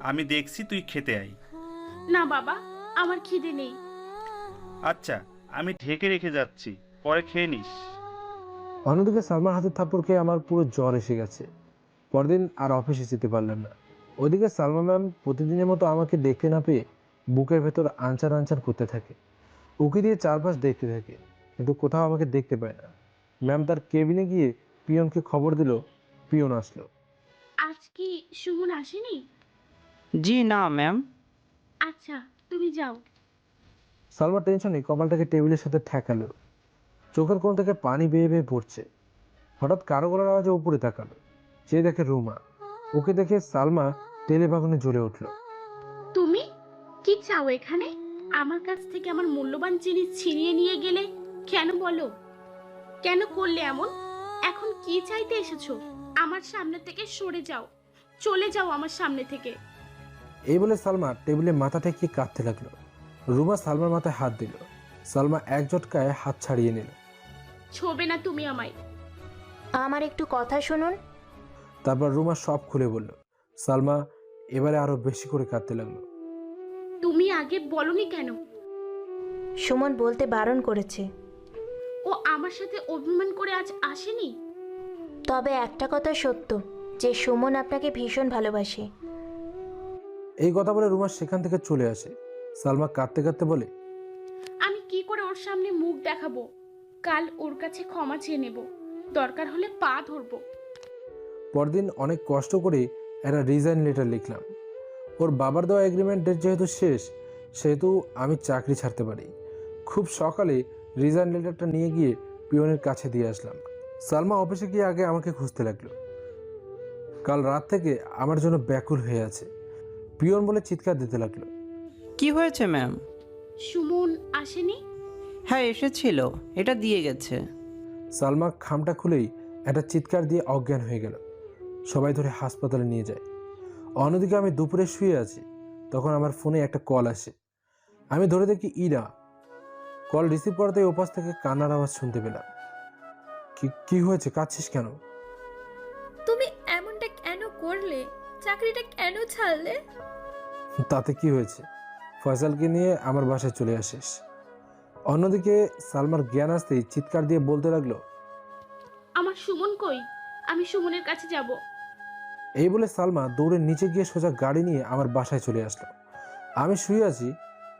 আমি দেখছি, তুই খেতে আয়। না বাবা, আমার খিদে নেই। আচ্ছা, আমি ঢেকে রেখে যাচ্ছি, পরে খেয়ে নিস। অন্যদিকে সালমার হাতের থাপ্পড় খেয়ে আমার পুরো জ্বর এসে গেছে। পরদিন আর অফিসে যেতে পারলাম না। ওইদিকে সালমা ম্যাম প্রতিদিনের মতো আমাকে দেখতে না পেয়ে বুকের ভেতর আনচান আনচান করতে থাকে। উকি দিয়ে চারপাশ দেখতে থাকে, কিন্তু কোথাও আমাকে দেখতে পায় না। ম্যাম তার কেবিনে গিয়ে পিয়নকে খবর দিল। পিয়ন আসলো। আজ কি সুমন আসেনি? জি না ম্যাম। আচ্ছা, তুমি যাও। সালমা টেনশনে কপালটাকে টেবিলের সাথে ঠেকালো। চোখের কোণ থেকে পানি বেয়ে বেয়ে পড়ছে। হঠাৎ কারো গলার আওয়াজে উপরে তাকালো। সে দেখে রুমা। ওকে দেখে সালমা তেলে বাগানে জ্বলে উঠল। তুমি কি চাও এখানে? আমার কাছ থেকে আমার মূল্যবান জিনিস ছিনিয়ে নিয়ে গেলে কেন বলো? কেন করলে এমন? এখন কি চাইতে এসেছো? আমার সামনে থেকে সরে যাও। চলে যাও আমার সামনে থেকে। এই বলে সালমা টেবিলে মাথা ঠেকিয়ে কাঁদতে লাগলো। রুমা সালমার মাথায় হাত দিল। সালমা এক ঝটকায় হাত ছাড়িয়ে নিল। ছোবে না তুমি আমায়। আমার একটু কথা শুনুন। তারপর রুমা সব খুলে বলল। সালমা এবারে আরো বেশি করে কাঁদতে লাগলো। তুমি আগে বলনি কেন? সুমন বলতে বারণ করেছে। ও আমার সাথে অভিমান করে আজ আসেনি? তবে একটা কথা সত্য যে সুমন আপনাকে ভীষণ ভালোবাসে। এই কথা বলে রুমা সেখান থেকে চলে আসে। সালমা কাঁদতে কাঁদতে বলে, আমি কি করে ওর সামনে মুখ দেখাবো? কাল ওর কাছে ক্ষমা চেয়ে নেব, দরকার হলে পা ধরবো। পরদিন অনেক কষ্ট করে একটা রিজাইন লেটার লিখলাম। ওর বাবার দেওয়া এগ্রিমেন্ট ডেট যেহেতু শেষ, সেহেতু আমি চাকরি ছাড়তে পারি। খুব সকালে রিজাইন লেটারটা নিয়ে গিয়ে পিয়নের কাছে দিয়ে আসলাম। সালমা অফিসে গিয়ে আগে আমাকে খুঁজতে লাগলো। কাল রাত থেকে আমার জন্য ব্যাকুল হয়ে আছে। পিয়ন বলে চিৎকার দিতে লাগলো। কি হয়েছে ম্যাম? সুমন আসেনি? হ্যাঁ এসেছিল, এটা দিয়ে গেছে। সালমা খামটা খুলেই একটা চিৎকার দিয়ে অজ্ঞান হয়ে গেল। সবাই ধরে হাসপাতালে নিয়ে যায়। অন্যদিকে আমি দুপুরে শুয়ে আছি, তখন আমার ফোনে একটা কল আসে। আমি ধরে দেখি ইরা। কল রিসিভ করাতেই ওপাশ থেকে কান্নার আওয়াজ শুনতে পেলাম। কি হয়েছে, কাঁদছিস কেন? তুমি এমনটা কেন করলে? চাকরিটা কেন ছাড়লে? তাতে কি হয়েছে, ফয়সালকে নিয়ে আমার বাসায় চলে আসিস। অন্যদিকে সালমার জ্ঞান আসতেই চিৎকার দিয়ে বলতে লাগলো, আমার সুমন কই? আমি সুমনের কাছে যাব। এই বলে সালমা দৌড়ে নিচে গিয়ে সোজা গাড়ি নিয়ে আমার বাসায় চলে আসলো। আমি শুয়ে আছি,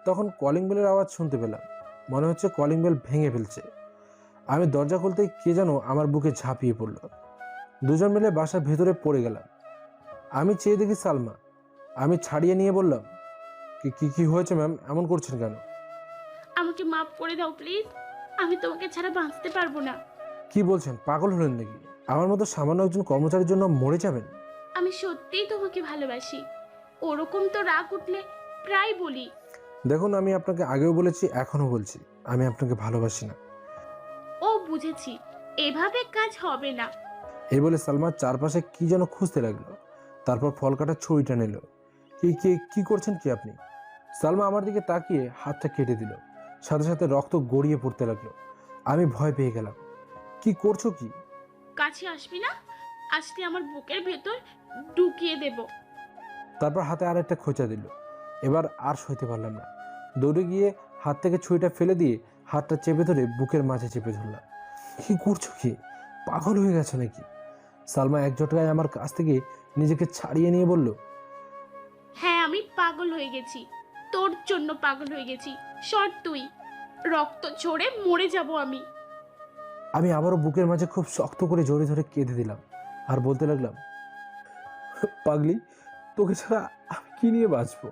তখন কলিং বেলের আওয়াজ শুনতে পেলাম। মনে হচ্ছে কলিং বেল ভেঙে ফেলছে। আমি দরজা খুলতেই কে যেন আমার বুকে ঝাঁপিয়ে পড়ল। দুজন মিলে বাসার ভেতরে পড়ে গেলাম। আমি চেয়ে দেখি সালমা। আমি ছাড়িয়ে নিয়ে বললাম, কি হয়েছে ম্যাম, এমন করছেন কেন? আমাকে মাফ করে দাও প্লিজ, আমি তোমাকে ছাড়া বাঁচতে পারবো না। কি বলছেন, পাগল হলেন নাকি? আমার মতো সামান্য একজন কর্মচারীর জন্য মরে যাবেন? আমি সত্যিই তোমাকে ভালোবাসি। ওরকম তো রাগ উঠলে প্রায় বলি। দেখুন, আমি আপনাকে আগেও বলেছি, এখনো বলছি, আমি আপনাকে ভালোবাসি না। ও বুঝেছি, এভাবে কাজ হবে না। এই বলে সালমা চারপাশে কি যেন খুঁজতে লাগলো। তারপর ফল কাটার ছুরিটা নিল। কি করছেন কি আপনি? সালমা আমার দিকে তাকিয়ে হাতটা কেটে দিল। সাথে সাথে রক্ত গড়িয়ে পড়তে লাগলো। আমি ভয় পেয়ে গেলাম। কি করছো কি? কাছে আসবি না, আসলে আমার বুকের ভেতর ঢুকিয়ে দেব। তারপর হাতে আর একটা খোঁচা দিল। এবার আর সইতে পারলাম না। দৌড়ে গিয়ে হাত থেকে ছুরিটা ফেলে দিয়ে হাতটা চেপে ধরে বুকের মাঝে চেপে ধরলাম। কি করছো কি, পাগল হয়ে গেছে নাকি? সালমা এক ঝটকায় আমার কাছ থেকে নিজেকে ছাড়িয়ে নিয়ে বলল, হ্যাঁ আমি পাগল হয়ে গেছি, তোর জন্য পাগল হয়ে গেছি। সর তুই, রক্ত ঝরে মরে যাব আমি। আমি আবারও বুকের মাঝে খুব শক্ত করে জড়িয়ে ধরে কেঁদে দিলাম আর বলতে লাগলাম, পাগলি, তোকে ছাড়া আমি কি নিয়ে বাঁচবো?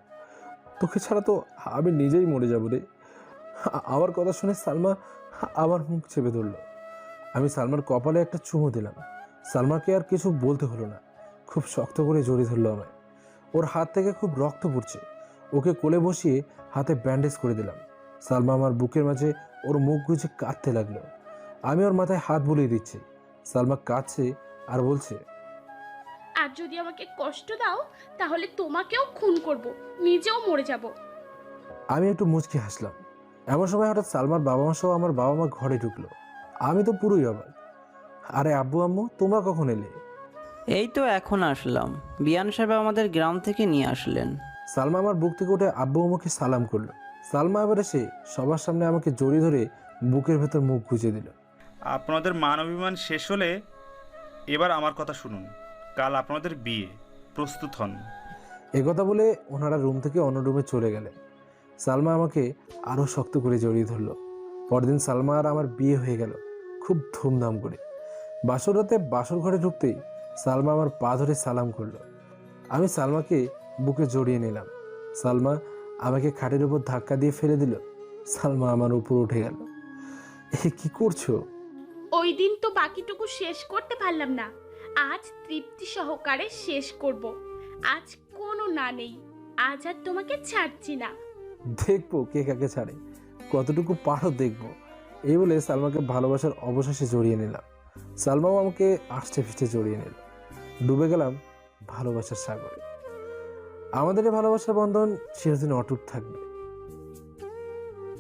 তোকে ছাড়া তো আমি নিজেই মরে যাবো রে। আমার কথা শুনে সালমা আমার মুখ চেপে ধরলো। আমি সালমার কপালে একটা চুমু দিলাম। সালমাকে আর কিছু বলতে হলো না, খুব শক্ত করে জড়িয়ে ধরলো আমায়। ওর হাত থেকে খুব রক্ত পড়ছে। ওকে কোলে বসিয়ে হাতে ব্যান্ডেজ করে দিলাম। সালমা আমার বুকের মাঝে ওর মুখ গুজে কাঁদতে লাগলো। আমি ওর মাথায় হাত বুলিয়ে দিচ্ছি। সালমা কাঁদছে আর বলছে, আর যদি আমাকে কষ্ট দাও তাহলে তোমাকেও খুন করব, নিজেও মরে যাব। আমি একটু মুচকি হাসলাম। এমন সময় হঠাৎ সালমার বাবা মা সহ আমার বাবা মা ঘরে ঢুকলো। আমি তো পুরোই অবাক। আরে আব্বু আম্মু, তোমরা কখন এলে? এই তো এখন আসলাম, বিয়ান সাহেব আমাদের গ্রাম থেকে নিয়ে আসলেন। সালমা আমার বুক থেকে উঠে আব্বু আম্মুকে সালাম করলো। সালমা আবার এসে সবার সামনে আমাকে জড়িয়ে ধরে বুকের ভেতর মুখ গুজে দিল। আপনাদের মান অভিমান শেষ হলে এবার আমার কথা শুনুন। কাল আপনাদের বিয়ে, প্রস্তুত হন। একথা বলে ওনারা রুম থেকে অন্য রুমে চলে গেলেন। সালমা আমাকে আরও শক্ত করে জড়িয়ে ধরলো। পরদিন সালমা আর আমার বিয়ে হয়ে গেল, খুব ধুমধাম করে। বাসর রাতে বাসর ঘরে ঢুকতেই সালমা আমার পা ধরে সালাম করলো। আমি সালমাকে বুকে জড়িয়ে নিলাম। সালমা আমাকে খাটের উপর ধাক্কা দিয়ে ফেলে দিল। সালমা আমার উপর উঠে গেল। কি করছো? ওই দিন তো বাকিটুকু শেষ করতে পারলাম না, আজ তৃপ্তি সহকারে শেষ করব। আজ কোনো না নেই, আজ আর তোমাকে ছাড়ছি না। দেখবো কে কাকে ছাড়ে, কতটুকু পারো দেখবো। এই বলে সালমাকে ভালোবাসার অবশেষে জড়িয়ে নিলাম। সালমাও আমাকে আষ্টে ফিষ্টে জড়িয়ে নিল। ডুবে গেলাম ভালোবাসার সাগরে। আমাদের এই ভালোবাসার বন্ধন চিরদিন অটুট থাকবে।